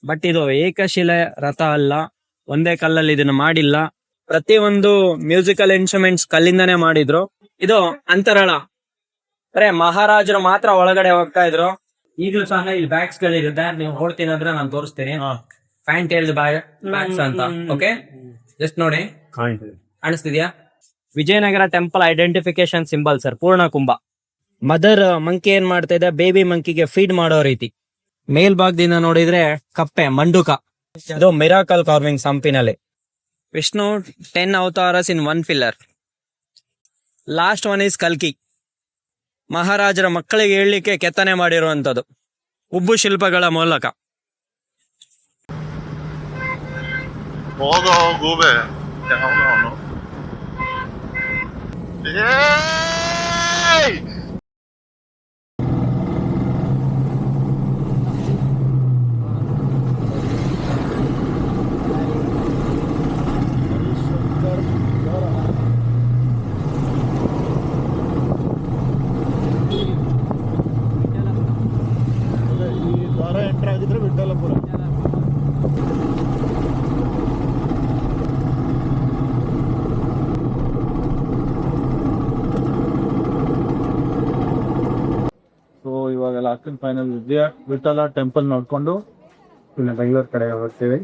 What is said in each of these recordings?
But ಇದು ಏಕಶಿಲೆ ರಥ ಅಲ್ಲ, ಒಂದೇ ಕಲ್ಲಲ್ಲಿ ಇದನ್ನ ಮಾಡಿಲ್ಲ. ಪ್ರತಿಯೊಂದು ಮ್ಯೂಸಿಕಲ್ ಇನ್ಸ್ಟ್ರೂಮೆಂಟ್ಸ್ ಕಲ್ಲಿಂದಾನೇ ಮಾಡಿದ್ರು. ಇದು ಅಂತರಾಳ, ಅಂದ್ರೆ ಮಹಾರಾಜರು ಮಾತ್ರ ಒಳಗಡೆ ಹೋಗ್ತಾ ಇದ್ರು. ಈಗಲೂ ಸಹ ಇಲ್ಲಿ ಬ್ಯಾಗ್ಸ್ ಗಳಿರುತ್ತೆ, ನೀವು ನೋಡ್ತೀನಿ ಅಂದ್ರೆ ನಾನು ತೋರಿಸ್ತೀನಿ. ಫ್ಯಾಂಟ್ ಟೇಲ್ಡ್ ಬ್ಯಾಗ್ಸ್ ಅಂತ. ಓಕೆ, ಜಸ್ಟ್ ನೋಡಿ, ಕಾಣಿಸ್ತಿದ್ಯಾ? Vijayanagara temple identification symbol sir, ಪೂರ್ಣ ಕುಂಭ. ಮದರ್ ಮಂಕಿ ಏನ್ ಮಾಡ್ತಾ ಇದೆ, ಬೇಬಿ ಮಂಕಿಗೆ ಫೀಡ್ ಮಾಡೋ ರೀತಿ. ಮೇಲ್ಭಾಗದಿಂದ ನೋಡಿದ್ರೆ ಕಪ್ಪೆ ಮಂಡುಕ, ಇದು ಮಿರಾಕಲ್ ಕಾರ್ವಿಂಗ್ ಸಂಪಿನಲ್ಲಿ. Vishnu 10 avatars in 1 pillar. Last one is ಕಲ್ಕಿ, ಮಹಾರಾಜರ ಮಕ್ಕಳಿಗೆ ಹೇಳಲಿಕ್ಕೆ ಕೆತ್ತನೆ ಮಾಡಿರುವಂತದ್ದು ಉಬ್ಬು ಶಿಲ್ಪಗಳ ಮೂಲಕ. ಹೋಗೋ ಗೂಬೆ ಅವನು. ಎಂಟರ್ ಆಗಿದ್ರೆ ವಿಠಲಪುರ. ಸೊ ಇವಾಗ last and final Vittala temple ನೋಡ್ಕೊಂಡು ಇನ್ನು ಬೆಂಗಳೂರು ಕಡೆ ಹೋಗ್ತೀವಿ.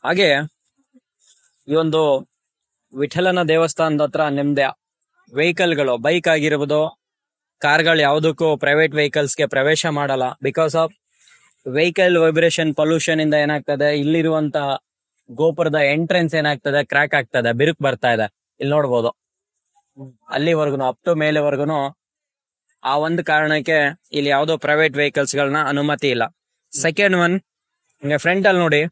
ಹಾಗೆ ಈ ಒಂದು ವಿಠಲನ ದೇವಸ್ಥಾನದ ಹತ್ರ ನಿಮ್ದೆ ವೆಹಿಕಲ್ಗಳು, ಬೈಕ್ ಆಗಿರ್ಬೋದು, ಕಾರ್ಗಳು ಯಾವುದಕ್ಕೂ ಪ್ರೈವೇಟ್ ವೆಹಿಕಲ್ಸ್ಗೆ ಪ್ರವೇಶ ಮಾಡಲ್ಲ. Because of vehicle vibration pollution ಇಂದ ಏನಾಗ್ತದೆ, ಇಲ್ಲಿರುವಂತ ಗೋಪುರದ ಎಂಟ್ರೆನ್ಸ್ ಏನಾಗ್ತದೆ, ಕ್ರ್ಯಾಕ್ ಆಗ್ತದೆ, ಬಿರುಕು ಬರ್ತಾ ಇದೆ. ಇಲ್ಲಿ ನೋಡ್ಬೋದು, ಅಲ್ಲಿವರೆಗೂ ಅಪ್ ಟು ಮೇಲೆವರೆಗೂ. ಆ ಒಂದು ಕಾರಣಕ್ಕೆ ಇಲ್ಲಿ ಯಾವುದೋ ಪ್ರೈವೇಟ್ ವೆಹಿಕಲ್ಸ್ ಗಳನ್ನ ಅನುಮತಿ ಇಲ್ಲ. ಸೆಕೆಂಡ್ ಒನ್, ಫ್ರಂಟ್ ಅಲ್ಲಿ ನೋಡಿ,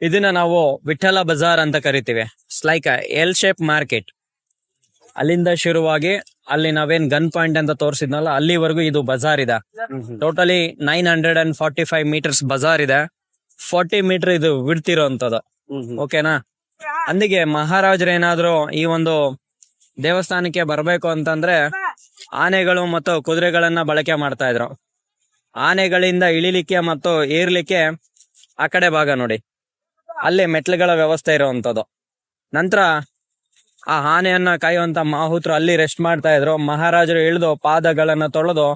ಇದನ್ನ ನಾವು ವಿಠಲ ಬಜಾರ್ ಅಂತ ಕರಿತೀವಿ. It's like L shape market. ಅಲ್ಲಿಂದ ಶುರುವಾಗಿ ಅಲ್ಲಿ ನಾವೇನ್ ಗನ್ ಪಾಯಿಂಟ್ ಅಂತ ತೋರಿಸಿದ್ನಲ್ಲ, ಅಲ್ಲಿವರೆಗೂ ಇದು ಬಜಾರ್ ಇದೆ. ಟೋಟಲಿ 945 ಮೀಟರ್ಸ್ ಬಜಾರ್ ಇದೆ. 40 ಮೀಟರ್ ಇದು ಬಿಡ್ತಿರೋಂಥದ್ದು. ಓಕೆನಾ? ಅಂದಿಗೆ ಮಹಾರಾಜರೇನಾದ್ರು ಈ ಒಂದು ದೇವಸ್ಥಾನಕ್ಕೆ ಬರ್ಬೇಕು ಅಂತಂದ್ರೆ ಆನೆಗಳು ಮತ್ತು ಕುದುರೆಗಳನ್ನ ಬಳಕೆ ಮಾಡ್ತಾ ಇದ್ರು. ಆನೆಗಳಿಂದ ಇಳಿಲಿಕ್ಕೆ ಮತ್ತು ಏರ್ಲಿಕ್ಕೆ ಆ ಕಡೆ ಭಾಗ ನೋಡಿ, ಅಲ್ಲಿ ಮೆಟ್ಲುಗಳ ವ್ಯವಸ್ಥೆ ಇರುವಂತದ್ದು. ನಂತರ ಆ ಆನೆಯನ್ನ ಕಾಯುವಂತ ಮಾಹುತರು ಅಲ್ಲಿ ರೆಸ್ಟ್ ಮಾಡ್ತಾ ಇದ್ರು. ಮಹಾರಾಜರು ಇಳಿದು ಪಾದಗಳನ್ನ ತೊಳೆದು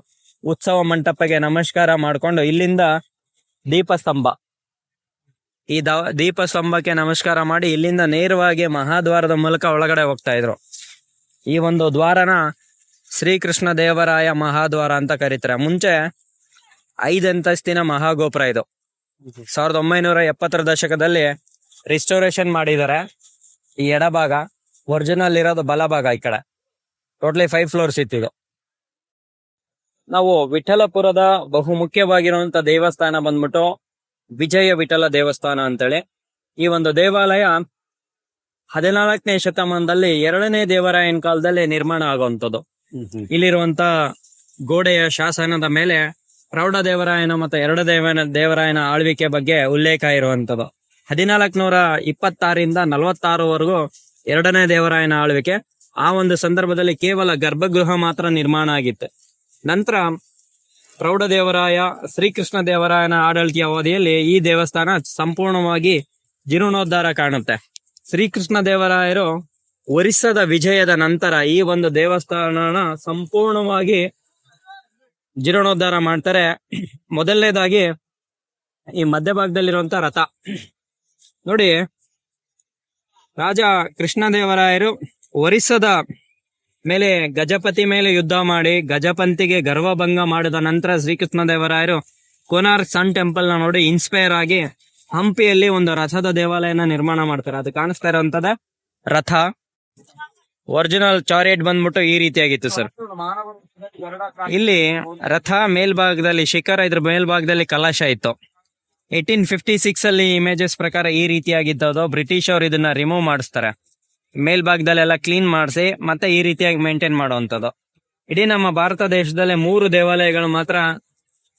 ಉತ್ಸವ ಮಂಟಪಕ್ಕೆ ನಮಸ್ಕಾರ ಮಾಡ್ಕೊಂಡು ಇಲ್ಲಿಂದ ದೀಪಸ್ತಂಭ, ಈ ದೀಪಸ್ತಂಭಕ್ಕೆ ನಮಸ್ಕಾರ ಮಾಡಿ ಇಲ್ಲಿಂದ ನೇರವಾಗಿ ಮಹಾದ್ವಾರದ ಮೂಲಕ ಒಳಗಡೆ ಹೋಗ್ತಾ ಇದ್ರು. ಈ ಒಂದು ದ್ವಾರನ ಶ್ರೀಕೃಷ್ಣ ದೇವರಾಯ ಮಹಾದ್ವಾರ ಅಂತ ಕರೀತಾರೆ. ಮುಂಚೆ 5 ಅಂತಸ್ತಿನ ಮಹಾಗೋಪುರ ಇದು. 1970ರ ದಶಕದಲ್ಲಿ ರಿಸ್ಟೋರೇಷನ್ ಮಾಡಿದ್ದಾರೆ. ಈ ಎಡಭಾಗ, ಒರಿಜಿನಲ್ ಇರೋದು ಬಲಭಾಗ. ಈ ಕಡೆ ಟೋಟಲಿ 5 ಫ್ಲೋರ್ಸ್ ಇತ್ತಿದು. ನಾವು ವಿಠಲಪುರದ ಬಹು ಮುಖ್ಯವಾಗಿರುವಂತ ದೇವಸ್ಥಾನ ಬಂದ್ಬಿಟ್ಟು ವಿಜಯ ವಿಠಲ ದೇವಸ್ಥಾನ ಅಂತೇಳಿ. ಈ ಒಂದು ದೇವಾಲಯ 14ನೇ ಶತಮಾನದಲ್ಲಿ 2ನೇ ದೇವರಾಯನ ಕಾಲದಲ್ಲಿ ನಿರ್ಮಾಣ ಆಗುವಂಥದ್ದು. ಇಲ್ಲಿರುವಂತ ಗೋಡೆಯ ಶಾಸನದ ಮೇಲೆ ಪ್ರೌಢ ದೇವರಾಯನ ಮತ್ತೆ 2 ದೇವರಾಯನ ಆಳ್ವಿಕೆ ಬಗ್ಗೆ ಉಲ್ಲೇಖ ಇರುವಂತದ್ದು. 1426 46ವರೆಗೂ ಎರಡನೇ ದೇವರಾಯನ ಆಳ್ವಿಕೆ. ಆ ಒಂದು ಸಂದರ್ಭದಲ್ಲಿ ಕೇವಲ ಗರ್ಭಗೃಹ ಮಾತ್ರ ನಿರ್ಮಾಣ ಆಗಿತ್ತು. ನಂತರ ಪ್ರೌಢದೇವರಾಯ ಶ್ರೀಕೃಷ್ಣ ದೇವರಾಯನ ಆಡಳಿತ ಅವಧಿಯಲ್ಲಿ ಈ ದೇವಸ್ಥಾನ ಸಂಪೂರ್ಣವಾಗಿ ಜೀರ್ಣೋದ್ಧಾರ ಕಾಣುತ್ತೆ. ಶ್ರೀಕೃಷ್ಣ ದೇವರಾಯರು ಒರಿಸ್ಸಾದ ವಿಜಯದ ನಂತರ ಈ ಒಂದು ದೇವಸ್ಥಾನನ ಸಂಪೂರ್ಣವಾಗಿ ಜೀರ್ಣೋದ್ಧಾರ ಮಾಡ್ತಾರೆ. ಮೊದಲನೇದಾಗಿ ಈ ಮಧ್ಯಭಾಗದಲ್ಲಿರುವಂತ ರಥ ನೋಡಿ, ರಾಜ ಕೃಷ್ಣದೇವರಾಯರು ಒರಿಸ್ಸಾದ ಮೇಲೆ ಗಜಪತಿ ಮೇಲೆ ಯುದ್ಧ ಮಾಡಿ ಗಜಪಂತಿಗೆ ಗರ್ವಭಂಗ ಮಾಡಿದ ನಂತರ ಶ್ರೀಕೃಷ್ಣದೇವರಾಯರು ಕೋನಾರ್ಕ್ ಸನ್ ಟೆಂಪಲ್ ನ ನೋಡಿ ಇನ್ಸ್ಪೈರ್ ಆಗಿ ಹಂಪಿಯಲ್ಲಿ ಒಂದು ರಥದ ದೇವಾಲಯನ ನಿರ್ಮಾಣ ಮಾಡ್ತಾರೆ. ಅದು ಕಾಣಿಸ್ತಾ ಇರುವಂತದ ರಥ. ಒರಿಜಿನಲ್ ಚಾರಿಯಟ್ ಬಂದ್ಬಿಟ್ಟು ಈ ರೀತಿಯಾಗಿತ್ತು ಸರ್. ಇಲ್ಲಿ ರಥ ಮೇಲ್ಭಾಗದಲ್ಲಿ ಶಿಖರ, ಇದ್ರ ಮೇಲ್ಭಾಗದಲ್ಲಿ ಕಲಶ ಇತ್ತು. 1856 ಅಲ್ಲಿ ಇಮೇಜಸ್ ಪ್ರಕಾರ ಈ ರೀತಿಯಾಗಿದ್ದು. ಬ್ರಿಟಿಷ್ ಅವರು ಇದನ್ನ ರಿಮೂವ್ ಮಾಡಿಸ್ತಾರೆ, ಮೇಲ್ಭಾಗದಲ್ಲೆಲ್ಲ ಕ್ಲೀನ್ ಮಾಡಿಸಿ ಮತ್ತೆ ಈ ರೀತಿಯಾಗಿ ಮೇಂಟೈನ್ ಮಾಡುವಂಥದ್ದು. ಇಡೀ ನಮ್ಮ ಭಾರತ ದೇಶದಲ್ಲೇ 3 ದೇವಾಲಯಗಳು ಮಾತ್ರ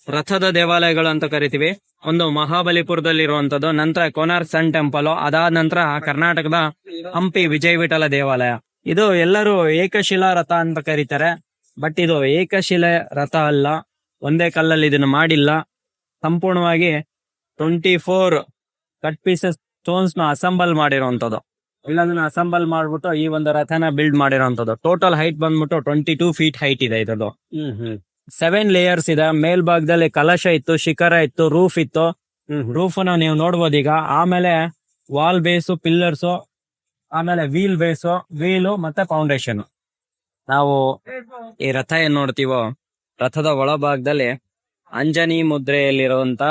ರಥದ ದೇವಾಲಯಗಳು ಅಂತ ಕರಿತೀವಿ. ಒಂದು ಮಹಾಬಲಿಪುರದಲ್ಲಿ ಇರುವಂತದ್ದು, ನಂತರ ಕೋನಾರ್ಕ್ ಸನ್ ಟೆಂಪಲ್, ಅದಾದ ನಂತರ ಕರ್ನಾಟಕದ ಹಂಪಿ ವಿಜಯ ವಿಠಲ ದೇವಾಲಯ. ಇದು ಎಲ್ಲರೂ ಏಕಶಿಲಾ ರಥ ಅಂತ ಕರೀತಾರೆ, ಬಟ್ ಇದು ಏಕಶಿಲೆ ರಥ ಅಲ್ಲ. ಒಂದೇ ಕಲ್ಲಲ್ಲಿ ಇದನ್ನ ಮಾಡಿಲ್ಲ. ಸಂಪೂರ್ಣವಾಗಿ 24 ಕಟ್ ಪೀಸಸ್ ಸ್ಟೋನ್ಸ್ ನ ಅಸೆಂಬಲ್ ಮಾಡಿರೋಂಥದ್ದು. ಎಲ್ಲದನ್ನ ಅಸೆಂಬಲ್ ಮಾಡ್ಬಿಟ್ಟು ಈ ಒಂದು ರಥನ ಬಿಲ್ಡ್ ಮಾಡಿರೋಂಥದ್ದು. ಟೋಟಲ್ ಹೈಟ್ ಬಂದ್ಬಿಟ್ಟು 22 ಫೀಟ್ ಹೈಟ್ ಇದೆ ಇದ್ರದ್ದು. 7 ಲೇಯರ್ಸ್ ಇದೆ. ಮೇಲ್ಭಾಗದಲ್ಲಿ ಕಲಶ ಇತ್ತು, ಶಿಖರ ಇತ್ತು, ರೂಫ್ ಇತ್ತು. ರೂಫ್ ನ ನೀವು ನೋಡ್ಬೋದು ಈಗ. ಆಮೇಲೆ ವಾಲ್ ಬೇಸು, ಪಿಲ್ಲರ್ಸು, ಆಮೇಲೆ ವೀಲ್ ಬೇಸು, ವೀಲು ಮತ್ತೆ ಫೌಂಡೇಶನ್. ನಾವು ಈ ರಥ ಏನ್ ನೋಡ್ತೀವೋ, ರಥದ ಒಳಭಾಗದಲ್ಲಿ ಅಂಜನಿ ಮುದ್ರೆಯಲ್ಲಿರುವಂತ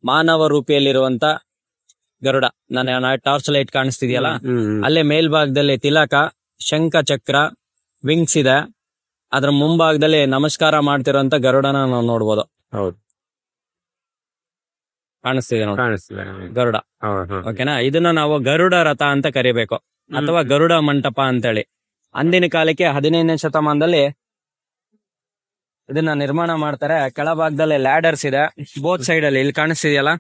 ಮಾನವ ರೂಪಿಯಲ್ಲಿರುವಂತ ಗರುಡ, ನನ್ನ ಟಾರ್ಚ್ ಲೈಟ್ ಕಾಣಿಸ್ತಿದೆಯಲ್ಲ, ಅಲ್ಲೇ ಮೇಲ್ಭಾಗದಲ್ಲಿ ತಿಲಕ, ಶಂಖ ಚಕ್ರ, ವಿಂಗ್ಸ್ ಇದೆ. ಅದ್ರ ಮುಂಭಾಗದಲ್ಲಿ ನಮಸ್ಕಾರ ಮಾಡ್ತಿರೋಂತ ಗರುಡನ ನಾವು ನೋಡ್ಬೋದು. ಹೌದು, ಕಾಣಿಸ್ತಿದೆ ನೋಡಿ ಗರುಡ. ಓಕೆನಾ? ಇದನ್ನ ನಾವು ಗರುಡ ರಥ ಅಂತ ಕರಿಬೇಕು, ಅಥವಾ ಗರುಡ ಮಂಟಪ ಅಂತೇಳಿ. ಅಂದಿನ ಕಾಲಕ್ಕೆ 15ನೇ ಶತಮಾನದಲ್ಲಿ ಇದನ್ನ ನಿರ್ಮಾಣ ಮಾಡ್ತಾರೆ. ಕೆಳಭಾಗದಲ್ಲಿ ಲ್ಯಾಡರ್ಸ್ ಇದೆ ಬೋತ್ ಸೈಡ್ ಅಲ್ಲಿ. ಇಲ್ಲಿ ಕಾಣಿಸ್ತಿದೆಯಲ್ಲ,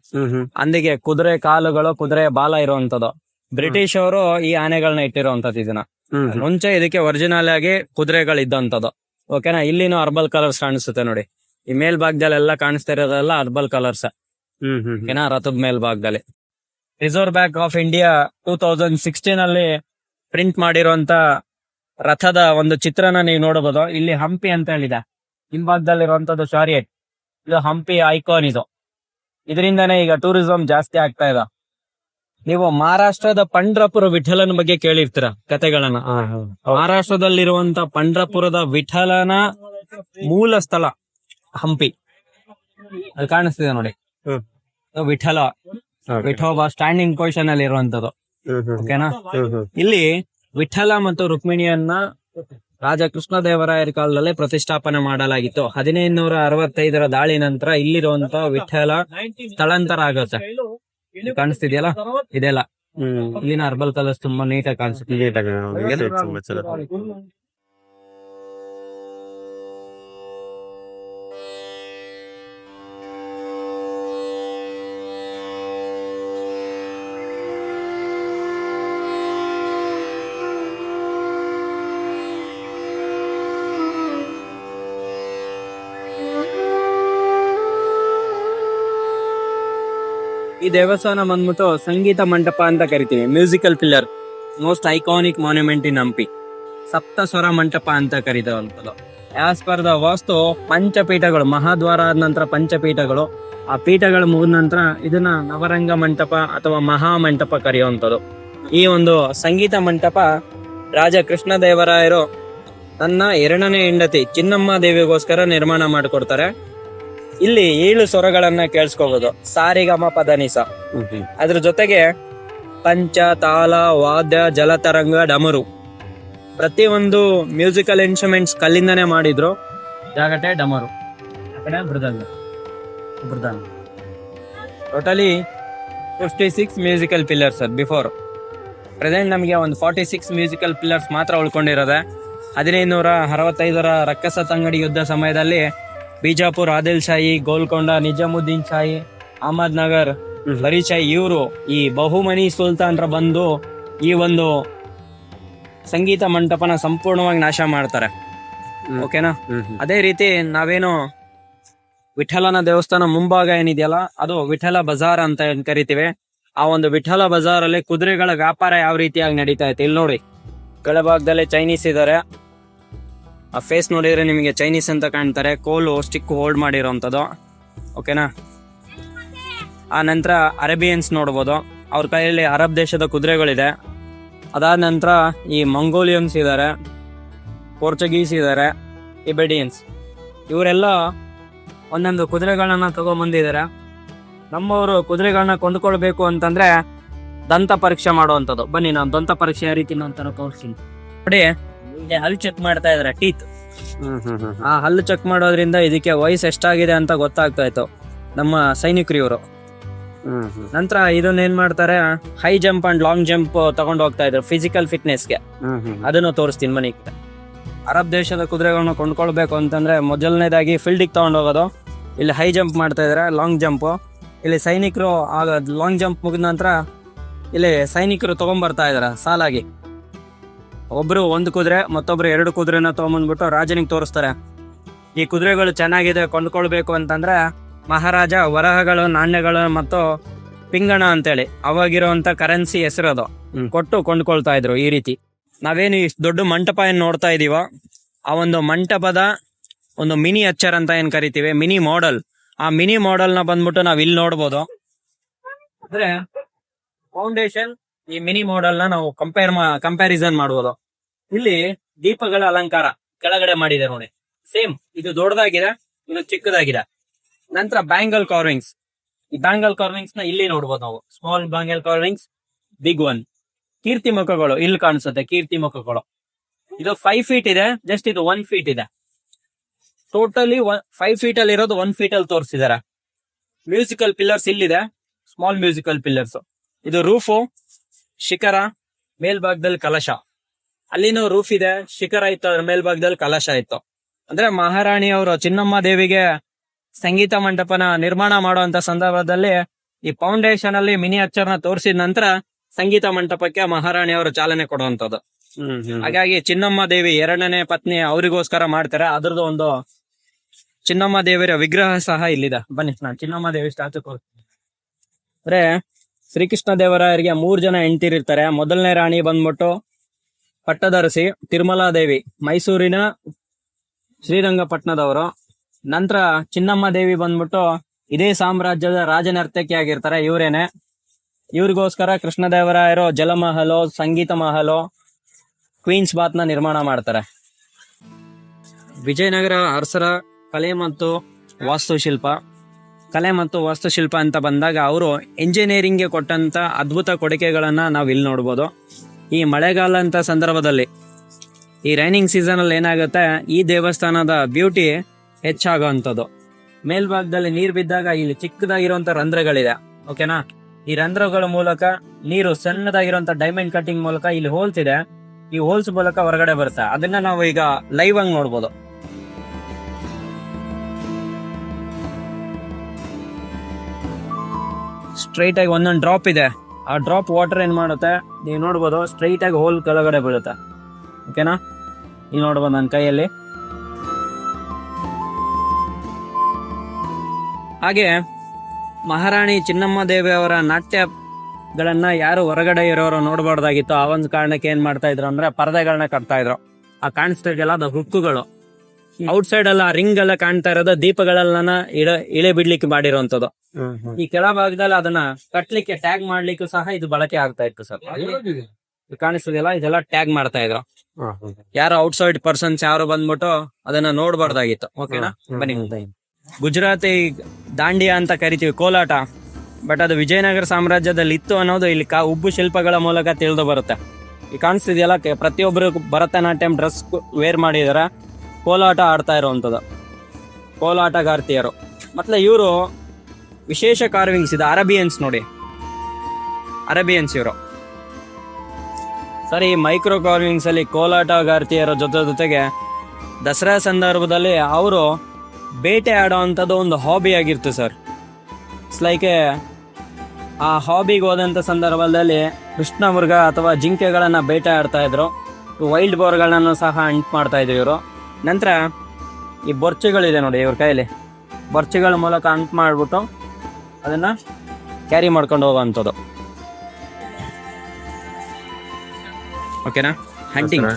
ಅಂದಿಗೆ ಕುದುರೆ ಕಾಲುಗಳು, ಕುದುರೆ ಬಾಲ ಇರುವಂತದ್ದು. ಬ್ರಿಟಿಷ್ ಅವರು ಈ ಆನೆಗಳನ್ನ ಇಟ್ಟಿರುವಂತದ್ದು. ಇದನ್ನ ಮುಂಚೆ ಇದಕ್ಕೆ ಒರಿಜಿನಲ್ ಆಗಿ ಕುದುರೆಗಳು ಇದ್ದಂಥದ್ದು. ಓಕೆನಾ? ಇಲ್ಲಿನೂ ಅರ್ಬಲ್ ಕಲರ್ಸ್ ಕಾಣಿಸುತ್ತೆ ನೋಡಿ. ಈ ಮೇಲ್ಭಾಗದಲ್ಲೆಲ್ಲ ಕಾಣಿಸ್ತಾ ಇರೋದೆಲ್ಲ ಅರ್ಬಲ್ ಕಲರ್ಸ್. ಓಕೆನಾ? ರಥದ ಮೇಲ್ಭಾಗದಲ್ಲಿ ರಿಸರ್ವ್ ಬ್ಯಾಂಕ್ ಆಫ್ ಇಂಡಿಯಾ 2016 ಅಲ್ಲಿ ಪ್ರಿಂಟ್ ಮಾಡಿರುವಂತ ರಥದ ಒಂದು ಚಿತ್ರನ ನೀವು ನೋಡಬಹುದು. ಇಲ್ಲಿ ಹಂಪಿ ಅಂತ ಹೇಳಿದೆ. ಹಿಂಭಾಗದಲ್ಲಿರುವಂತದ್ದು ಚಾರಿಯಟ್. ಇದು ಹಂಪಿ ಐಕಾನ್. ಇದು ಇದರಿಂದಾನೇ ಈಗ ಟೂರಿಸಂ ಜಾಸ್ತಿ ಆಗ್ತಾ ಇದೆ. ನೀವು ಮಹಾರಾಷ್ಟ್ರದ ಪಂಡ್ರಪುರ ವಿಠಲನ ಬಗ್ಗೆ ಕೇಳಿರ್ತೀರ ಕತೆಗಳನ್ನ. ಮಹಾರಾಷ್ಟ್ರದಲ್ಲಿರುವಂತ ಪಂಡ್ರಪುರದ ವಿಠಲನ ಮೂಲ ಸ್ಥಳ ಹಂಪಿ. ಅದು ಕಾಣಿಸ್ತಿದೆ ನೋಡಿ, ವಿಠಲ, ವಿಠೋಬ ಸ್ಟ್ಯಾಂಡಿಂಗ್ ಪೊಸಿಷನ್ ಅಲ್ಲಿ ಇರುವಂತದ್ದು. ಓಕೆನಾ? ಇಲ್ಲಿ ವಿಠಲ ಮತ್ತು ರುಕ್ಮಿಣಿಯನ್ನ ರಾಜ ಕೃಷ್ಣದೇವರಾಯರ ಕಾಲದಲ್ಲೇ ಪ್ರತಿಷ್ಠಾಪನೆ ಮಾಡಲಾಗಿತ್ತು. 1565 ದಾಳಿ ನಂತರ ಇಲ್ಲಿರುವಂತ ವಿಠಲ ಸ್ಥಳಾಂತರ ಆಗುತ್ತೆ. ಕಾಣಿಸ್ತಿದೆಯಲ್ಲ ಇದೆಲ್ಲ. ಇಲ್ಲಿನ ಅರ್ಬಲ್ ಕಲರ್ಸ್ ತುಂಬಾ ನೀಟಾಗಿ ಕಾಣಿಸುತ್ತೆ. ಈ ದೇವಸ್ಥಾನ ಬಂದ್ಬಿಟ್ಟು ಸಂಗೀತ ಮಂಟಪ ಅಂತ ಕರಿತೀವಿ. Musical pillar, most iconic monument in Hampi. ಸಪ್ತ ಸ್ವರ ಮಂಟಪ ಅಂತ ಕರೀತಾವಂಥದ್ದು. ಆಸ್ ಪರ್ ದ ವಾಸ್ತು ಪಂಚಪೀಠಗಳು, ಮಹಾದ್ವಾರ ಆದ ನಂತರ ಪಂಚಪೀಠಗಳು. ಆ ಪೀಠಗಳು ಮುಗಿದ ನಂತರ ಇದನ್ನ ನವರಂಗ ಮಂಟಪ ಅಥವಾ ಮಹಾ ಮಂಟಪ ಕರೆಯುವಂಥದ್ದು. ಈ ಒಂದು ಸಂಗೀತ ಮಂಟಪ ರಾಜ ಕೃಷ್ಣದೇವರಾಯರು ತನ್ನ 2ನೇ ಹೆಂಡತಿ ಚಿನ್ನಮ್ಮ ದೇವಿಗೋಸ್ಕರ ನಿರ್ಮಾಣ ಮಾಡಿಕೊಡ್ತಾರೆ. ಇಲ್ಲಿ 7 ಸ್ವರಗಳನ್ನ ಕೇಳಿಸ್ಕೋಬಹುದು. ಸಾರಿಗಮ ಪದನಿಸ. ಅದ್ರ ಜೊತೆಗೆ ಪಂಚ, ತಾಲ, ವಾದ್ಯ, ಜಲತರಂಗ, ಡಮರು, ಪ್ರತಿಯೊಂದು ಮ್ಯೂಸಿಕಲ್ ಇನ್ಸ್ಟ್ರೂಮೆಂಟ್ಸ್ ಕಲ್ಲಿಂದನೇ ಮಾಡಿದ್ರು. ಜಾಗಟೆ, ಡಮರು, ಮೃದಂಗ. Totally 56 musical pillars. Before present ನಮಗೆ ಒಂದು 46 ಮ್ಯೂಸಿಕಲ್ ಪಿಲ್ಲರ್ಸ್ ಮಾತ್ರ ಉಳ್ಕೊಂಡಿರೋದೆ. 1565 ರಕ್ಕಸ ತಂಗಡಿ ಯುದ್ಧ ಸಮಯದಲ್ಲಿ ಬಿಜಾಪುರ್, ಆದಿಲ್ ಶಾಹಿ, ಗೋಲ್ಕೊಂಡ, ನಿಜಾಮುದ್ದೀನ್ ಶಾಹಿ, ಅಹಮದ್ ನಗರ್ ಪರಿಚಯ ಇವರು ಈ ಬಹುಮನಿ ಸುಲ್ತಾನ್ರ ಬಂದು ಈ ಒಂದು ಸಂಗೀತ ಮಂಟಪನ ಸಂಪೂರ್ಣವಾಗಿ ನಾಶ ಮಾಡ್ತಾರೆ. ಓಕೆನಾ? ಅದೇ ರೀತಿ ನಾವೇನು ವಿಠಲನ ದೇವಸ್ಥಾನ ಮುಂಭಾಗ ಏನಿದೆಯಲ್ಲ ಅದು ವಿಠಲ ಬಜಾರ್ ಅಂತ ಏನ್ ಕರಿತೀವಿ. ಆ ಒಂದು ವಿಠಲ ಬಜಾರ್ ಅಲ್ಲಿ ಕುದುರೆಗಳ ವ್ಯಾಪಾರ ಯಾವ ರೀತಿಯಾಗಿ ನಡೀತಾ ಇತ್ತು ಇಲ್ಲಿ ನೋಡಿ. ಕೆಳಭಾಗದಲ್ಲಿ ಚೈನೀಸ್ ಇದಾರೆ. ಆ ಫೇಸ್ ನೋಡಿದ್ರೆ ನಿಮಗೆ ಚೈನೀಸ್ ಅಂತ ಕಾಣ್ತಾರೆ. ಕೋಲು ಸ್ಟಿಕ್ ಹೋಲ್ಡ್ ಮಾಡಿರೋಂಥದ್ದು. ಓಕೆನಾ? ಆ ನಂತರ ಅರೇಬಿಯನ್ಸ್ ನೋಡ್ಬೋದು. ಅವ್ರ ಕೈಯಲ್ಲಿ ಅರಬ್ ದೇಶದ ಕುದುರೆಗಳಿದೆ. ಅದಾದ ನಂತರ ಈ ಮಂಗೋಲಿಯನ್ಸ್ ಇದ್ದಾರೆ, ಪೋರ್ಚುಗೀಸ್ ಇದ್ದಾರೆ, ಇಬೆಡಿಯನ್ಸ್. ಇವರೆಲ್ಲ ಒಂದೊಂದು ಕುದುರೆಗಳನ್ನ ತಗೊಂಡ್ಬಂದಿದ್ದಾರೆ. ನಮ್ಮವರು ಕುದುರೆಗಳನ್ನ ಕೊಂಡ್ಕೊಳ್ಬೇಕು ಅಂತಂದ್ರೆ ದಂತ ಪರೀಕ್ಷೆ ಮಾಡುವಂಥದ್ದು. ಬನ್ನಿ ನಾನು ದಂತ ಪರೀಕ್ಷೆ ಯಾವ ರೀತಿ ಅಂತ ತೋರಿಸ್ತೀನಿ. ನೋಡಿ, ಹಲ್ಲು ಚೆಕ್ ಮಾಡ್ತಾ ಇದಾರೆ, ಟೀತ್. ಆ ಹಲ್ಲು ಚೆಕ್ ಮಾಡೋದ್ರಿಂದ ಇದಕ್ಕೆ ವಯಸ್ಸು ಎಷ್ಟಾಗಿದೆ ಅಂತ ಗೊತ್ತಾಗ್ತಾ ಇತ್ತು ನಮ್ಮ ಸೈನಿಕರು ಇವರು. ನಂತರ ಇದನ್ನ ಏನ್ ಮಾಡ್ತಾರೆ, high jump and long jump ತಗೊಂಡು ಹೋಗ್ತಾ ಇದ್ರು ಫಿಸಿಕಲ್ ಫಿಟ್ನೆಸ್ಗೆ. ಅದನ್ನು ತೋರಿಸ್ತೀನಿ ಬನ್ನಿ. ಅರಬ್ ದೇಶದ ಕುದುರೆಗಳನ್ನ ಕೊಂಡ್ಕೊಳ್ಬೇಕು ಅಂತಂದ್ರೆ ಮೊದಲನೇದಾಗಿ ಫೀಲ್ಡಿಗೆ ತಗೊಂಡು ಹೋಗೋದು. ಇಲ್ಲಿ ಹೈ ಜಂಪ್ ಮಾಡ್ತಾ ಇದಾರೆ, ಲಾಂಗ್ ಜಂಪ್. ಇಲ್ಲಿ ಸೈನಿಕರು ಆಗ ಲಾಂಗ್ ಜಂಪ್ ಮುಗಿದ ನಂತರ ಇಲ್ಲಿ ಸೈನಿಕರು ತಗೊಂಡ್ಬರ್ತಾ ಇದಾರೆ ಸಾಲಾಗಿ. ಒಬ್ರು ಒಂದು ಕುದುರೆ, ಮತ್ತೊಬ್ರು 2 ಕುದುರೆನ ತಗೊಂಡ್ಬಂದ್ಬಿಟ್ಟು ರಾಜನಿಗೆ ತೋರಿಸ್ತಾರೆ. ಈ ಕುದುರೆಗಳು ಚೆನ್ನಾಗಿದೆ, ಕೊಂಡ್ಕೊಳ್ಬೇಕು ಅಂತಂದ್ರೆ ಮಹಾರಾಜ ವರಹಗಳು, ನಾಣ್ಯಗಳು ಮತ್ತು ಪಿಂಗಣ ಅಂತೇಳಿ ಅವಾಗಿರುವಂತ ಕರೆನ್ಸಿ ಹೆಸರದು ಕೊಟ್ಟು ಕೊಂಡ್ಕೊಳ್ತಾ ಇದ್ರು. ಈ ರೀತಿ ನಾವೇನು ಇಷ್ಟು ದೊಡ್ಡ ಮಂಟಪ ಏನ್ ನೋಡ್ತಾ ಇದೀವೋ ಆ ಒಂದು ಮಂಟಪದ ಒಂದು ಮಿನಿ ಅಚ್ಚರ್ ಅಂತ ಏನ್ ಕರಿತೀವಿ, ಮಿನಿ ಮಾಡೆಲ್. ಆ ಮಿನಿ ಮಾಡೆಲ್ ನ ಬಂದ್ಬಿಟ್ಟು ನಾವ್ ಇಲ್ಲಿ ನೋಡ್ಬೋದು. ಅಂದ್ರೆ ಫೌಂಡೇಶನ್ ಈ ಮಿನಿ ಮಾಡೆಲ್ ನ ನಾವು ಕಂಪ್ಯಾರಿಸನ್ ಮಾಡ್ಬೋದು. ಇಲ್ಲಿ ದೀಪಗಳ ಅಲಂಕಾರ ಕೆಳಗಡೆ ಮಾಡಿದೆ ನೋಡಿ, ಸೇಮ್. ಇದು ದೊಡ್ಡದಾಗಿದೆ, ಇದು ಚಿಕ್ಕದಾಗಿದೆ. ನಂತರ ಬ್ಯಾಂಗಲ್ ಕಾರ್ವಿಂಗ್ಸ್. ಈ ಬ್ಯಾಂಗಲ್ ಕಾರ್ವಿಂಗ್ಸ್ ನ ಇಲ್ಲಿ ನೋಡ್ಬೋದು ನಾವು. Small bangle carvings, big one. ಕೀರ್ತಿ ಮುಖಗಳು ಇಲ್ಲಿ ಕಾಣಿಸುತ್ತೆ, ಕೀರ್ತಿ ಮುಖಗಳು. ಇದು 5 ಫೀಟ್ ಇದೆ, ಜಸ್ಟ್ ಇದು 1 ಫೀಟ್ ಇದೆ. ಟೋಟಲಿ 5 ಫೀಟ್ ಅಲ್ಲಿ ಇರೋದು 1 ಫೀಟ್ ಅಲ್ಲಿ ತೋರಿಸಿದಾರೆ. ಮ್ಯೂಸಿಕಲ್ ಪಿಲ್ಲರ್ಸ್ ಇಲ್ಲಿದೆ, ಸ್ಮಾಲ್ ಮ್ಯೂಸಿಕಲ್ ಪಿಲ್ಲರ್ಸ್. ಇದು ರೂಫು, ಶಿಖರ, ಮೇಲ್ಭಾಗದಲ್ಲಿ ಕಲಶ. ಅಲ್ಲಿನೂ ರೂಫ್ ಇದೆ, ಶಿಖರ ಇತ್ತು, ಅದ್ರ ಮೇಲ್ಭಾಗದಲ್ಲಿ ಕಲಶ ಇತ್ತು. ಅಂದ್ರೆ ಮಹಾರಾಣಿ ಅವರು ಚಿನ್ನಮ್ಮ ದೇವಿಗೆ ಸಂಗೀತ ಮಂಟಪನ ನಿರ್ಮಾಣ ಮಾಡುವಂತ ಸಂದರ್ಭದಲ್ಲಿ ಈ ಫೌಂಡೇಶನ್ ಅಲ್ಲಿ ಮಿನಿಯೇಚರ್ ನ ತೋರಿಸಿದ ನಂತರ ಸಂಗೀತ ಮಂಟಪಕ್ಕೆ ಮಹಾರಾಣಿ ಅವರು ಚಾಲನೆ ಕೊಡುವಂತದ್ದು. ಹಾಗಾಗಿ ಚಿನ್ನಮ್ಮ ದೇವಿ 2ನೇ ಪತ್ನಿ ಅವರಿಗೋಸ್ಕರ ಮಾಡ್ತಾರೆ. ಅದ್ರದ್ದು ಒಂದು ಚಿನ್ನಮ್ಮ ದೇವಿಯ ವಿಗ್ರಹ ಸಹ ಇಲ್ಲಿದೆ. ಬನ್ನಿ ನಾನು ಚಿನ್ನಮ್ಮ ದೇವಿ ಸ್ಟ್ಯಾಚು ಕೊಡ್ತೀನಿ. ಅಂದ್ರೆ ಶ್ರೀಕೃಷ್ಣ ದೇವರಾಯರಿಗೆ 3 ಜನ ಹೆಂಡತಿರಿರ್ತಾರೆ. ಮೊದಲನೇ ರಾಣಿ ಬಂದ್ಬಿಟ್ಟು ಪಟ್ಟದರಸಿ ತಿರುಮಲಾದೇವಿ, ಮೈಸೂರಿನ ಶ್ರೀರಂಗಪಟ್ಟಣದವರು. ನಂತರ ಚಿನ್ನಮ್ಮ ದೇವಿ ಬಂದ್ಬಿಟ್ಟು ಇದೇ ಸಾಮ್ರಾಜ್ಯದ ರಾಜನರ್ತಕಿ ಆಗಿರ್ತಾರೆ, ಇವರೇನೆ. ಇವ್ರಿಗೋಸ್ಕರ ಕೃಷ್ಣದೇವರಾಯರು ಜಲಮಹಲು, ಸಂಗೀತ ಮಹಲು, ಕ್ವೀನ್ಸ್ ಬಾತ್ ನ ನಿರ್ಮಾಣ ಮಾಡ್ತಾರೆ. ವಿಜಯನಗರ ಅರಸರ ಕಲೆ ಮತ್ತು ವಾಸ್ತುಶಿಲ್ಪ ಅಂತ ಬಂದಾಗ ಅವರು ಇಂಜಿನಿಯರಿಂಗ್ಗೆ ಕೊಟ್ಟಂತ ಅದ್ಭುತ ಕೊಡುಗೆಗಳನ್ನ ನಾವ್ ಇಲ್ಲಿ ನೋಡ್ಬೋದು. ಈ ಮಳೆಗಾಲ ಅಂತ ಸಂದರ್ಭದಲ್ಲಿ, ಈ ರೈನಿಂಗ್ ಸೀಸನ್ ಅಲ್ಲಿ ಏನಾಗುತ್ತೆ, ಈ ದೇವಸ್ಥಾನದ ಬ್ಯೂಟಿ ಹೆಚ್ಚಾಗುವಂಥದ್ದು. ಮೇಲ್ಭಾಗದಲ್ಲಿ ನೀರು ಬಿದ್ದಾಗ ಇಲ್ಲಿ ಚಿಕ್ಕದಾಗಿರುವಂತ ರಂಧ್ರಗಳಿದೆ. ಓಕೆನಾ? ಈ ರಂಧ್ರಗಳ ಮೂಲಕ ನೀರು ಸಣ್ಣದಾಗಿರುವಂತ ಡೈಮಂಡ್ ಕಟಿಂಗ್ ಮೂಲಕ ಇಲ್ಲಿ ಹೋಲ್ಸ್ ಇದೆ, ಈ ಹೋಲ್ಸ್ ಮೂಲಕ ಹೊರಗಡೆ ಬರುತ್ತೆ. ಅದನ್ನ ನಾವು ಈಗ ಲೈವ್ ಆಗಿ ನೋಡ್ಬೋದು. ಸ್ಟ್ರೈಟ್ ಆಗಿ ಒಂದೊಂದು ಡ್ರಾಪ್ ಇದೆ. ಆ ಡ್ರಾಪ್ ವಾಟರ್ ಏನ್ ಮಾಡುತ್ತೆ, ನೀವು ನೋಡ್ಬೋದು, ಸ್ಟ್ರೈಟ್ ಆಗಿ ಹೋಲ್ ಕೆಳಗಡೆ ಬೀಳುತ್ತೆ. ಓಕೆನಾ? ನೀವು ನೋಡ್ಬೋದು ನನ್ನ ಕೈಯಲ್ಲಿ. ಹಾಗೆ ಮಹಾರಾಣಿ ಚಿನ್ನಮ್ಮ ದೇವಿ ಅವರ ನಾಟ್ಯಗಳನ್ನ ಯಾರು ಹೊರಗಡೆ ಇರೋರು ನೋಡಬಾರ್ದಾಗಿತ್ತು. ಆ ಒಂದು ಕಾರಣಕ್ಕೆ ಏನ್ ಮಾಡ್ತಾ ಇದ್ರು ಅಂದ್ರೆ ಪರದೆಗಳನ್ನ ಕಟ್ತಾ ಇದ್ರು. ಆ ಕಾಣಿಸ್ತಾ ಇದೆಯಲ್ಲ, ಅದು ಹುಕ್ಕುಗಳು. ಔಟ್ ಸೈಡ್ ಎಲ್ಲ ರಿಂಗ್ ಎಲ್ಲ ಕಾಣ್ತಾ ಇರೋದು ದೀಪಗಳೆಲ್ಲ ಇಳೆ ಬಿಡ್ಲಿಕ್ಕೆ ಮಾಡಿರುವಂತದ್ದು. ಈ ಕೆಳಭಾಗದಲ್ಲಿ ಅದನ್ನ ಕಟ್ಲಿಕ್ಕೆ, ಟ್ಯಾಗ್ ಮಾಡ್ಲಿಕ್ಕೂ ಸಹ ಇದು ಬಳಕೆ ಆಗ್ತಾ ಇತ್ತು ಸರ್. ಕಾಣಿಸ್ತದೆಯಲ್ಲ, ಇದೆಲ್ಲ ಟ್ಯಾಗ್ ಮಾಡ್ತಾ ಇದ್ರು. ಯಾರು ಔಟ್ ಸೈಡ್ ಪರ್ಸನ್ಸ್ ಯಾರು ಬಂದ್ಬಿಟ್ಟು ಅದನ್ನ ನೋಡ್ಬಾರ್ದಾಗಿತ್ತು. ಓಕೆನಾ? ಬನ್ನಿ. ಗುಜರಾತಿ ದಾಂಡಿಯಾ ಅಂತ ಕರಿತೀವಿ, ಕೋಲಾಟ. ಬಟ್ ಅದು ವಿಜಯನಗರ ಸಾಮ್ರಾಜ್ಯದಲ್ಲಿ ಇತ್ತು ಅನ್ನೋದು ಇಲ್ಲಿ ಉಬ್ಬು ಶಿಲ್ಪಗಳ ಮೂಲಕ ತಿಳಿದು ಬರುತ್ತೆ. ಈ ಕಾಣಿಸ್ತಿದೆಯಲ್ಲ, ಪ್ರತಿಯೊಬ್ಬರು ಭರತನಾಟ್ಯಂ ಡ್ರೆಸ್ ವೇರ್ ಮಾಡಿದಾರೆ, ಕೋಲಾಟ ಆಡ್ತಾ ಇರುವಂಥದ್ದು, ಕೋಲಾಟಗಾರ್ತಿಯರು. ಮತ್ತೆ ಇವರು ವಿಶೇಷ ಕಾರ್ವಿಂಗ್ಸ್ ಇದೆ, ಅರೇಬಿಯನ್ಸ್ ನೋಡಿ, ಅರೇಬಿಯನ್ಸ್ ಇವರು. ಸರಿ, ಮೈಕ್ರೋ ಕಾರ್ವಿಂಗ್ಸ್ ಅಲ್ಲಿ ಕೋಲಾಟಗಾರ್ತಿಯರ ಜೊತೆಗೆ ದಸರಾ ಸಂದರ್ಭದಲ್ಲಿ ಅವರು ಬೇಟೆ ಆಡೋ ಅಂಥದ್ದು ಒಂದು ಹಾಬಿ ಆಗಿತ್ತು ಸರ್. ಇಟ್ಸ್ ಲೈಕ್ ಆ ಹಾಬಿಗೆ ಹೋದಂಥ ಸಂದರ್ಭದಲ್ಲಿ ಕೃಷ್ಣ ಮೃಗ ಅಥವಾ ಜಿಂಕೆಗಳನ್ನ ಬೇಟೆ ಆಡ್ತಾ ಇದ್ರು. ವೈಲ್ಡ್ ಬೋರ್ಗಳನ್ನು ಸಹ ಅಂಟ್ ಮಾಡ್ತಾ ಇದ್ರು ಇವರು. ನಂತರ ಈ ಬೊರ್ಚುಗಳಿದೆ ನೋಡಿ ಇವ್ರ ಕೈಯಲ್ಲಿ, ಬೊರ್ಚುಗಳ ಮೂಲಕ ಅಂಟ್ ಮಾಡಿಬಿಟ್ಟು ಅದನ್ನ ಕ್ಯಾರಿ ಮಾಡ್ಕೊಂಡು ಹೋಗುವಂಥದ್ದು. ಓಕೆನಾ? ಹಂಟಿಂಗ್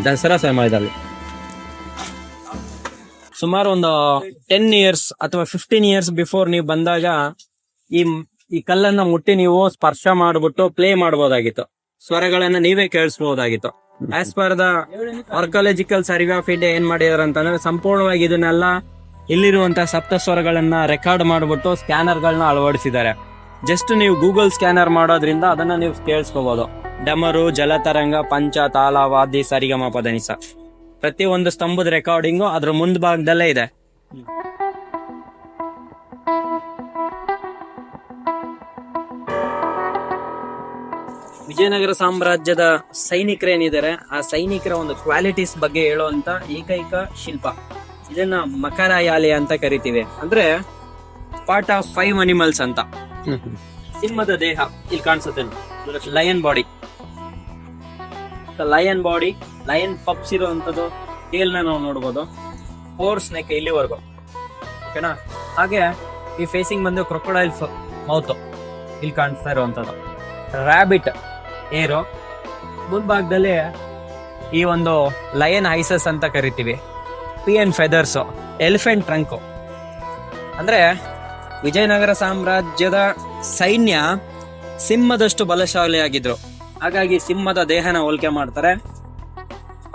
ದಸರಾ ಸಮಯದಲ್ಲಿ ಸುಮಾರು ಒಂದು 10 ಇಯರ್ಸ್ ಅಥವಾ 15 ಇಯರ್ಸ್ ಬಿಫೋರ್ ನೀವು ಬಂದಾಗ ಈ ಕಲ್ಲನ್ನ ಮುಟ್ಟಿ ನೀವು ಸ್ಪರ್ಶ ಮಾಡ್ಬಿಟ್ಟು ಪ್ಲೇ ಮಾಡಬಹುದಾಗಿತ್ತು, ಸ್ವರಗಳನ್ನ ನೀವೇ ಕೇಳಿಸಬಹುದಾಗಿತ್ತು. As per the archaeological survey of India ಏನ್ ಮಾಡಿದಾರೆ ಅಂತಂದ್ರೆ ಸಂಪೂರ್ಣವಾಗಿ ಇದನ್ನೆಲ್ಲ ಇಲ್ಲಿರುವಂತ ಸಪ್ತ ಸ್ವರಗಳನ್ನ ರೆಕಾರ್ಡ್ ಮಾಡ್ಬಿಟ್ಟು ಸ್ಕ್ಯಾನರ್ಗಳನ್ನ ಅಳವಡಿಸಿದ್ದಾರೆ. ಜಸ್ಟ್ ನೀವು ಗೂಗಲ್ ಸ್ಕ್ಯಾನರ್ ಮಾಡೋದ್ರಿಂದ ಅದನ್ನ ನೀವು ಕೇಳಿಸ್ಕೋಬಹುದು. ಡಮರು, ಜಲತರಂಗ, ಪಂಚ, ತಾಳ, ವಾದಿ, ಸರಿಗಮ, ಪದನಿಸ, ಪ್ರತಿ ಒಂದು ಸ್ತಂಭದ ರೆಕಾರ್ಡಿಂಗು ಅದ್ರ ಮುಂದ್ಭಾಗದಲ್ಲೇ ಇದೆ. ವಿಜಯನಗರ ಸಾಮ್ರಾಜ್ಯದ ಸೈನಿಕರೇನಿದ್ದಾರೆ ಆ ಸೈನಿಕರ ಒಂದು ಕ್ವಾಲಿಟೀಸ್ ಬಗ್ಗೆ ಹೇಳುವಂತ ಏಕೈಕ ಶಿಲ್ಪ. ಇದನ್ನ ಮಕರಾಯಾಲಿ ಅಂತ ಕರಿತೀವಿ. ಅಂದ್ರೆ ಪಾರ್ಟ್ ಆಫ್ 5 ಅನಿಮಲ್ಸ್ ಅಂತ. ಸಿಂಹದ ದೇಹ ಇಲ್ಲಿ ಕಾಣಿಸುತ್ತೆ, ಲಯನ್ ಬಾಡಿ, ಲಯನ್ ಪಪ್ಸ್ ಇರುವಂತದ್ದು, ಟೇಲ್ನ ನಾವು ನೋಡ್ಬೋದು, 4 ಸ್ನೇಕ್ ಇಲ್ಲಿವರೆಗೂ. ಓಕೆನಾ? ಹಾಗೆ ಈ ಫೇಸಿಂಗ್ ಬಂದು ಕ್ರೊಕೊಡೈಲ್ ಮೌತ್ ಇಲ್ಲಿ ಕಾಣಿಸ್ತಾ ಇರುವಂತದ್ದು, ರ್ಯಾಬಿಟ್ ಏರು, ಮುಂಭಾಗದಲ್ಲಿ ಈ ಒಂದು ಲಯನ್ ಐಸಸ್ ಅಂತ ಕರಿತೀವಿ, ಪಿಯನ್ ಫೆದರ್ಸ್, ಎಲಿಫೆಂಟ್ ಟ್ರಂಕ್. ಅಂದ್ರೆ ವಿಜಯನಗರ ಸಾಮ್ರಾಜ್ಯದ ಸೈನ್ಯ ಸಿಂಹದಷ್ಟು ಬಲಶಾಲಿಯಾಗಿದ್ರು. ಹಾಗಾಗಿ ಸಿಂಹದ ದೇಹನ ಹೋಲಿಕೆ ಮಾಡ್ತಾರೆ.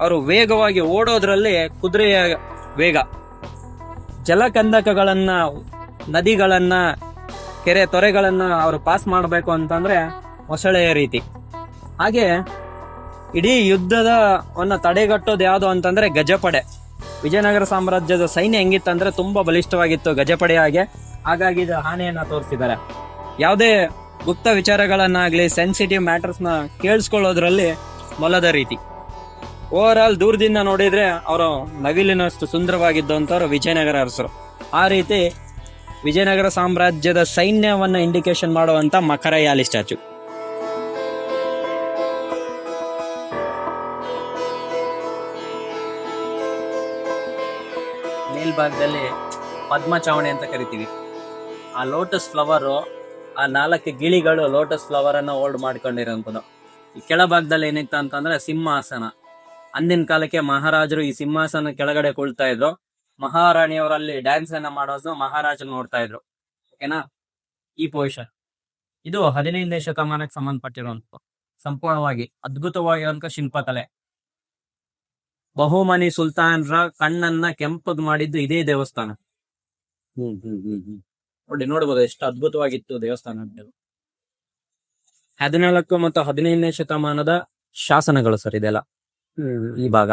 ಅವರು ವೇಗವಾಗಿ ಓಡೋದ್ರಲ್ಲಿ ಕುದುರೆಯ ವೇಗ, ಜಲಕಂದಕಗಳನ್ನ, ನದಿಗಳನ್ನ, ಕೆರೆ ತೊರೆಗಳನ್ನ ಅವರು ಪಾಸ್ ಮಾಡಬೇಕು ಅಂತಂದ್ರೆ ಮೊಸಳೆಯ ರೀತಿ. ಹಾಗೆ ಇಡೀ ಯುದ್ಧದ ತಡೆಗಟ್ಟೋದು ಯಾವುದು ಅಂತಂದ್ರೆ ಗಜಪಡೆ. ವಿಜಯನಗರ ಸಾಮ್ರಾಜ್ಯದ ಸೈನ್ಯ ಹೆಂಗಿತ್ತಂದ್ರೆ ತುಂಬಾ ಬಲಿಷ್ಠವಾಗಿತ್ತು ಗಜಪಡೆ ಹಾಗೆ. ಹಾಗಾಗಿ ಇದು ಆನೆಯನ್ನ ತೋರಿಸಿದ್ದಾರೆ. ಯಾವುದೇ ಗುಪ್ತ ವಿಚಾರಗಳನ್ನಾಗ್ಲಿ, ಸೆನ್ಸಿಟಿವ್ ಮ್ಯಾಟರ್ಸ್ ನ ಕೇಳಿಸ್ಕೊಳ್ಳೋದ್ರಲ್ಲಿ ಮೊಲದ ರೀತಿ. ಓವರ್ ಆಲ್ ದೂರದಿಂದ ನೋಡಿದ್ರೆ ಅವರು ನವಿಲಿನಷ್ಟು ಸುಂದರವಾಗಿದ್ದಂಥವ್ರು ವಿಜಯನಗರ ಅರಸರು. ಆ ರೀತಿ ವಿಜಯನಗರ ಸಾಮ್ರಾಜ್ಯದ ಸೈನ್ಯವನ್ನ ಇಂಡಿಕೇಶನ್ ಮಾಡುವಂತ ಮಕರಯಾಲಿ ಸ್ಟ್ಯಾಚ್ಯೂ. ಮೇಲ್ಭಾಗದಲ್ಲಿ ಪದ್ಮಚಾವಣಿ ಅಂತ ಕರಿತೀವಿ. ಆ ಲೋಟಸ್ ಫ್ಲವರ್, ಆ 4 ಗಿಳಿಗಳು ಲೋಟಸ್ ಫ್ಲವರ್ ಅನ್ನ ಹೋಲ್ಡ್ ಮಾಡ್ಕೊಂಡಿರೋಂಥದ್ದು. ಈ ಕೆಳಭಾಗದಲ್ಲಿ ಏನಿತ್ತು ಅಂತಂದ್ರೆ ಸಿಂಹಾಸನ. ಅಂದಿನ ಕಾಲಕ್ಕೆ ಮಹಾರಾಜರು ಈ ಸಿಂಹಾಸನ ಕೆಳಗಡೆ ಕುಳ್ತಾ ಇದ್ರು. ಮಹಾರಾಣಿಯವರಲ್ಲಿ ಡ್ಯಾನ್ಸ್ ಅನ್ನ ಮಾಡೋದು ಮಹಾರಾಜರು ನೋಡ್ತಾ ಇದ್ರು. ಓಕೆನಾ? ಈ ಪೊಸಿಷನ್ ಇದು 15ನೇ ಶತಮಾನಕ್ಕೆ ಸಂಬಂಧಪಟ್ಟಿರುವಂತ ಸಂಪೂರ್ಣವಾಗಿ ಅದ್ಭುತವಾಗಿರುವಂತ ಶಿಲ್ಪಕಲೆ. ಬಹುಮನಿ ಸುಲ್ತಾನ್ರ ಕಣ್ಣನ್ನ ಕೆಂಪಗ್ ಮಾಡಿದ್ದು ಇದೇ ದೇವಸ್ಥಾನ. ನೋಡ್ಬೋದು ಎಷ್ಟು ಅದ್ಭುತವಾಗಿತ್ತು ದೇವಸ್ಥಾನ. 14 ಮತ್ತು 15ನೇ ಶತಮಾನದ ಶಾಸನಗಳು ಸರ್ ಇದೆಲ್ಲ ಈ ಭಾಗ.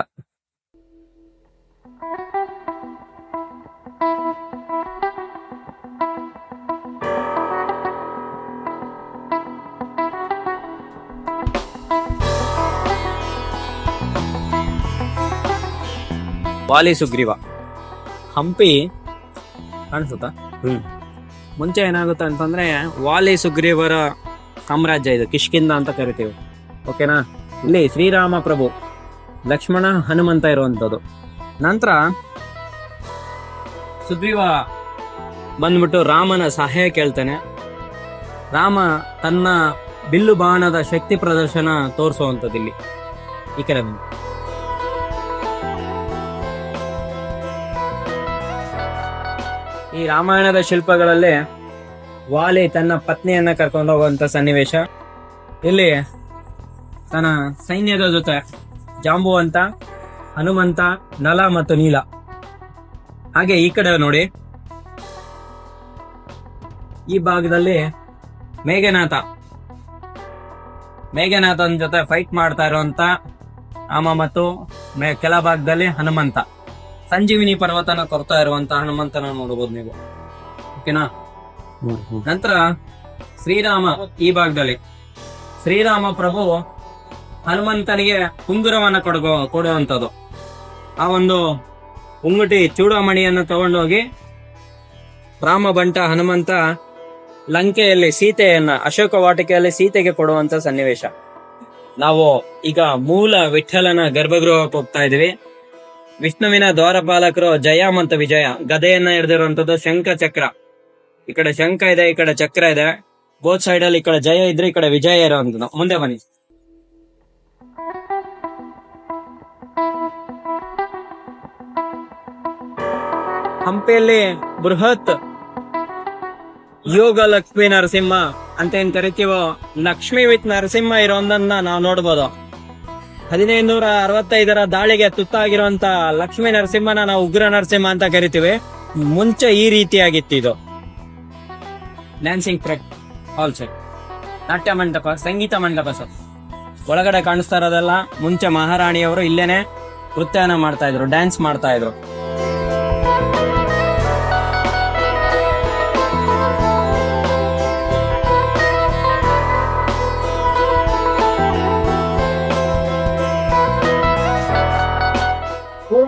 ವಾಲಿ ಸುಗ್ರೀವ. ಹಂಪಿ ಕಾಣಿಸುತ್ತಾ? ಮುಂಚೆ ಏನಾಗುತ್ತೆ ಅಂತಂದ್ರೆ ವಾಲಿ ಸುಗ್ರೀವರ ಸಾಮ್ರಾಜ್ಯ ಇದು, ಕಿಷ್ಕಿಂದ ಅಂತ ಕರಿತೀವಿ. ಓಕೆನಾ? ಇಲ್ಲಿ ಶ್ರೀರಾಮ ಪ್ರಭು, ಲಕ್ಷ್ಮಣ, ಹನುಮಂತ ಇರುವಂತದ್ದು. ನಂತರ ಸುಗ್ರೀವ ಬಂದ್ಬಿಟ್ಟು ರಾಮನ ಸಹಾಯ ಕೇಳ್ತಾನೆ. ರಾಮ ತನ್ನ ಬಿಲ್ಲು ಬಾಣದ ಶಕ್ತಿ ಪ್ರದರ್ಶನ ತೋರಿಸುವಂಥದ್ದು ಇಲ್ಲಿ ಈ ಕಡೆ. ಈ ರಾಮಾಯಣದ ಶಿಲ್ಪಗಳಲ್ಲಿ ವಾಲಿ ತನ್ನ ಪತ್ನಿಯನ್ನ ಕರ್ಕೊಂಡು ಹೋಗುವಂತ ಸನ್ನಿವೇಶ. ಇಲ್ಲಿ ತನ್ನ ಸೈನ್ಯದ ಜೊತೆ ಜಾಂಬುವಂತ, ಹನುಮಂತ, ನಲ ಮತ್ತು ನೀಲ. ಹಾಗೆ ಈ ಕಡೆ ನೋಡಿ, ಈ ಭಾಗದಲ್ಲಿ ಮೇಘನಾಥನ ಜೊತೆ ಫೈಟ್ ಮಾಡ್ತಾ ಇರುವಂತ ರಾಮ ಮತ್ತು ಕೆಳ ಭಾಗದಲ್ಲಿ ಹನುಮಂತ. ಸಂಜೀವಿನಿ ಪರ್ವತನ ಕೊರ್ತಾ ಇರುವಂತ ಹನುಮಂತನ ನೋಡಬಹುದು ನೀವು. ಓಕೆನಾ? ನಂತರ ಶ್ರೀರಾಮ ಈ ಭಾಗದಲ್ಲಿ. ಶ್ರೀರಾಮ ಪ್ರಭು ಹನುಮಂತನಿಗೆ ಉಂಗುರವನ್ನ ಕೊಡುವಂಥದ್ದು. ಆ ಒಂದು ಉಂಗುಟಿ ಚೂಡಾಮಣಿಯನ್ನು ತಗೊಂಡೋಗಿ ರಾಮ ಬಂಟ ಹನುಮಂತ ಲಂಕೆಯಲ್ಲಿ ಸೀತೆಯನ್ನ ಅಶೋಕ ವಾಟಿಕೆಯಲ್ಲಿ ಸೀತೆಗೆ ಕೊಡುವಂತ ಸನ್ನಿವೇಶ. ನಾವು ಈಗ ಮೂಲ ವಿಠಲನ ಗರ್ಭಗೃಹಕ್ಕೆ ಹೋಗ್ತಾ ಇದೀವಿ. ವಿಷ್ಣುವಿನ ದ್ವಾರಪಾಲಕರು ಜಯ ಮತ್ತು ವಿಜಯ ಗದೆಯನ್ನ ಹಿಡಿದಿರುವಂತದ್ದು, ಶಂಖ ಚಕ್ರ. ಈ ಕಡೆ ಶಂಖ ಇದೆ, ಈ ಕಡೆ ಚಕ್ರ ಇದೆ. ಬೋತ್ ಸೈಡ್ ಅಲ್ಲಿ ಈ ಕಡೆ ಜಯ ಇದ್ರೆ ಈ ಕಡೆ ವಿಜಯ ಇರುವಂತದ್ದು. ಮುಂದೆ ಬನ್ನಿ. ಹಂಪಿಯಲ್ಲಿ ಬೃಹತ್ ಯೋಗ ಲಕ್ಷ್ಮೀ ನರಸಿಂಹ ಅಂತ ಏನ್ ಕರಿತೀವೋ, ಲಕ್ಷ್ಮೀ ವಿತ್ ನರಸಿಂಹ ಇರೋದನ್ನ ನಾವು ನೋಡ್ಬೋದು. 1565 ದಾಳಿಗೆ ತುತ್ತಾಗಿರುವಂತ ಲಕ್ಷ್ಮೀ ನರಸಿಂಹನ ನಾವು ಉಗ್ರ ನರಸಿಂಹ ಅಂತ ಕರಿತೀವಿ. ಮುಂಚೆ ಈ ರೀತಿಯಾಗಿತ್ತು ಇದು. ಡ್ಯಾನ್ಸಿಂಗ್ ಟ್ರ್ಯಾಕ್, ಆಲ್ಸೋ ನಾಟ್ಯ ಮಂಟಪ, ಸಂಗೀತ ಮಂಟಪ. ಸರ್ ಒಳಗಡೆ ಕಾಣಿಸ್ತಾ ಇರೋದೆಲ್ಲ ಮುಂಚೆ ಮಹಾರಾಣಿಯವರು ಇಲ್ಲೇನೆ ನೃತ್ಯನ ಮಾಡ್ತಾ ಇದ್ರು, ಡ್ಯಾನ್ಸ್ ಮಾಡ್ತಾ ಇದ್ರು.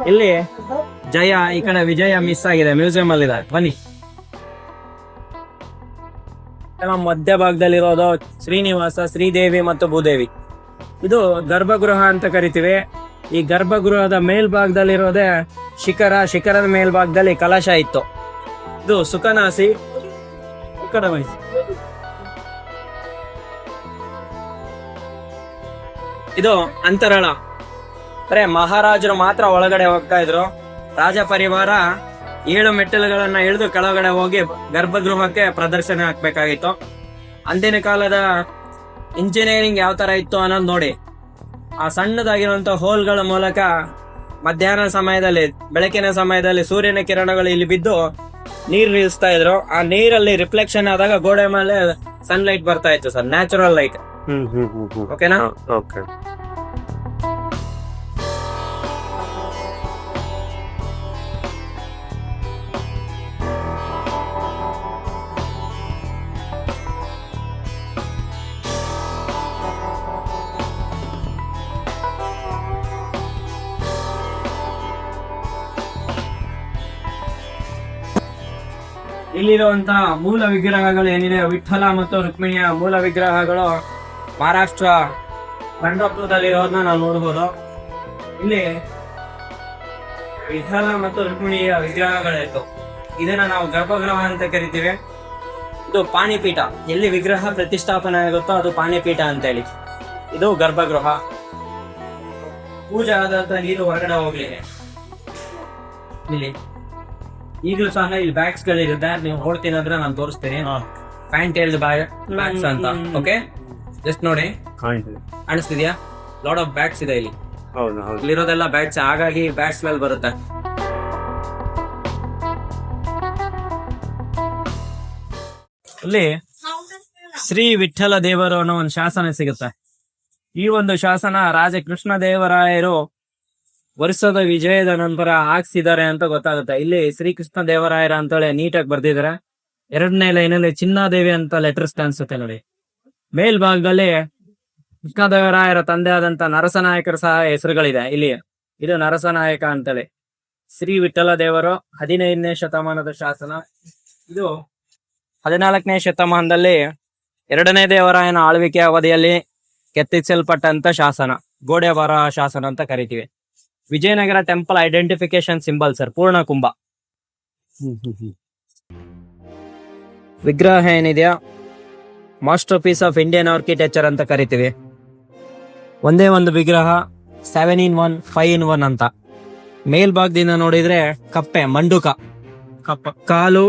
ಇಲ್ಲಿ ಜಯ, ಈ ಕಡೆ ವಿಜಯ ಮಿಸ್ ಆಗಿದೆ, ಮ್ಯೂಸಿಯಂ ಅಲ್ಲಿ ಇದೆ. ಬನ್ನಿ. ಮಧ್ಯಭಾಗದಲ್ಲಿರೋದು ಶ್ರೀನಿವಾಸ, ಶ್ರೀದೇವಿ ಮತ್ತು ಭೂದೇವಿ. ಇದು ಗರ್ಭಗೃಹ ಅಂತ ಕರಿತೀವಿ. ಈ ಗರ್ಭಗೃಹದ ಮೇಲ್ಭಾಗದಲ್ಲಿರೋದೇ ಶಿಖರ. ಶಿಖರದ ಮೇಲ್ಭಾಗದಲ್ಲಿ ಕಲಶ ಇತ್ತು. ಇದು ಸುಖನಾಸಿ. ಈ ಕಡೆ ಬನ್ನಿ. ಇದು ಅಂತರಾಳ. ಅಂದ್ರೆ ಮಹಾರಾಜರು ಮಾತ್ರ ಒಳಗಡೆ ಹೋಗ್ತಾ ಇದ್ರು. ರಾಜ ಪರಿವಾರ 7 ಮೆಟ್ಟಿಲುಗಳನ್ನ ಇಳಿದು ಕೆಳಗಡೆ ಹೋಗಿ ಗರ್ಭಗೃಹಕ್ಕೆ ಪ್ರದರ್ಶನ ಹಾಕ್ಬೇಕಾಗಿತ್ತು. ಅಂದಿನ ಕಾಲದ ಇಂಜಿನಿಯರಿಂಗ್ ಯಾವ ತರ ಇತ್ತು ಅನ್ನೋದು ನೋಡಿ. ಆ ಸಣ್ಣದಾಗಿರುವಂತ ಹೋಲ್ಗಳ ಮೂಲಕ ಮಧ್ಯಾಹ್ನ ಸಮಯದಲ್ಲಿ, ಬೆಳಕಿನ ಸಮಯದಲ್ಲಿ ಸೂರ್ಯನ ಕಿರಣಗಳು ಇಲ್ಲಿ ಬಿದ್ದು ನೀರ್ ನಿಲ್ಲಿಸ್ತಾ ಇದ್ರು. ಆ ನೀರಲ್ಲಿ ರಿಫ್ಲೆಕ್ಷನ್ ಆದಾಗ ಗೋಡೆ ಮೇಲೆ ಸನ್ಲೈಟ್ ಬರ್ತಾ ಇತ್ತು ಸರ್, ನ್ಯಾಚುರಲ್ ಲೈಟ್. ಓಕೆನಾ? ಓಕೆ. ಇಲ್ಲಿರುವಂತಹ ಮೂಲ ವಿಗ್ರಹಗಳು ಏನಿದೆ, ವಿಠಲ ಮತ್ತು ರುಕ್ಮಿಣಿಯ ಮೂಲ ವಿಗ್ರಹಗಳು ಮಹಾರಾಷ್ಟ್ರ ಪಂಢರಪುರದಲ್ಲಿರೋದನ್ನ ನಾವು ನೋಡ್ಬೋದು. ಇಲ್ಲಿ ವಿಠಲ ಮತ್ತು ರುಕ್ಮಿಣಿಯ ವಿಗ್ರಹಗಳಿತ್ತು. ಇದನ್ನ ನಾವು ಗರ್ಭಗೃಹ ಅಂತ ಕರಿತೀವಿ. ಇದು ಪಾಣಿಪೀಠ, ಎಲ್ಲಿ ವಿಗ್ರಹ ಪ್ರತಿಷ್ಠಾಪನೆ ಆಗುತ್ತೋ ಅದು ಪಾಣಿಪೀಠ ಅಂತ ಹೇಳಿ. ಇದು ಗರ್ಭಗೃಹ. ಪೂಜೆ ಆದಂತ ನೀರು ಹೊರಗಡೆ ಹೋಗ್ಲಿದೆ. ಇಲ್ಲಿ ಈಗಲೂ ಸಹ ಇಲ್ಲಿ ಬ್ಯಾಗ್ಸ್ ಗಳಿರುತ್ತೆ. ನೀವು ನೋಡ್ತೀನಿ ಅಂದ್ರೆ ನಾನು ತೋರಿಸ್ತೀನಿ. ಫ್ಯಾಂಟೇಲ್ಡ್ ಬ್ಯಾಗ್ಸ್ ಅಂತ. ಓಕೆ, ಜಸ್ಟ್ ನೋಡಿ, ಕಾಣಿಸ್ತಿದ್ಯಾ? ಲಾಟ್ ಆಫ್ ಬ್ಯಾಗ್ಸ್ ಇದೆ ಇಲ್ಲಿ. ಇಲ್ಲಿರೋದೆಲ್ಲ ಬ್ಯಾಗ್ಸ್, ಹಾಗಾಗಿ ಬ್ಯಾಗ್ಸ್ ಮೇಲೆ ಬರುತ್ತೆ. ಇಲ್ಲಿ ಶ್ರೀ ವಿಠಲ ದೇವರು ಅನ್ನೋ ಒಂದು ಶಾಸನ ಸಿಗುತ್ತೆ. ಈ ಒಂದು ಶಾಸನ ರಾಜ ಕೃಷ್ಣ ದೇವರಾಯರು ವರ್ಷದ ವಿಜಯದ ನಂತರ ಹಾಕ್ಸಿದ್ದಾರೆ ಅಂತ ಗೊತ್ತಾಗುತ್ತೆ. ಇಲ್ಲಿ ಶ್ರೀಕೃಷ್ಣ ದೇವರಾಯರ ಅಂತೇಳಿ ನೀಟಾಗಿ ಬರ್ದಿದ್ದಾರೆ. 2ನೇ ಲೈನಲ್ಲಿ ಚಿನ್ನಾದೇವಿ ಅಂತ ಲೆಟರ್ಸ್ ಕಾಣಿಸುತ್ತೆ ನೋಡಿ. ಮೇಲ್ಭಾಗದಲ್ಲಿ ಕೃಷ್ಣದೇವರಾಯರ ತಂದೆ ಆದಂತ ನರಸನಾಯಕರ ಸಹ ಹೆಸರುಗಳಿದೆ ಇಲ್ಲಿ. ಇದು ನರಸನಾಯಕ ಅಂತೇಳಿ. ಶ್ರೀ ವಿಠಲ ದೇವರು 15ನೇ ಶತಮಾನದ ಶಾಸನ. ಇದು 14ನೇ ಶತಮಾನದಲ್ಲಿ 2ನೇ ದೇವರಾಯನ ಆಳ್ವಿಕೆ ಅವಧಿಯಲ್ಲಿ ಕೆತ್ತಿಸಲ್ಪಟ್ಟಂತ ಶಾಸನ, ಗೋಡೆ ಬರಹ ಶಾಸನ ಅಂತ ಕರಿತೀವಿ. Vijayanagara temple identification symbol sir, ಪೂರ್ಣ ಕುಂಭ. ವಿಗ್ರಹ ಏನಿದೆಯಾ, masterpiece of Indian architecture ಅಂತ ಕರಿತೀವಿ. ಒಂದೇ ಒಂದು ವಿಗ್ರಹ 7-in-1, 5-in-1 ಅಂತ. ಮೇಲ್ಭಾಗದಿಂದ ನೋಡಿದ್ರೆ ಕಪ್ಪೆ, ಮಂಡುಕ, ಕಾಲು,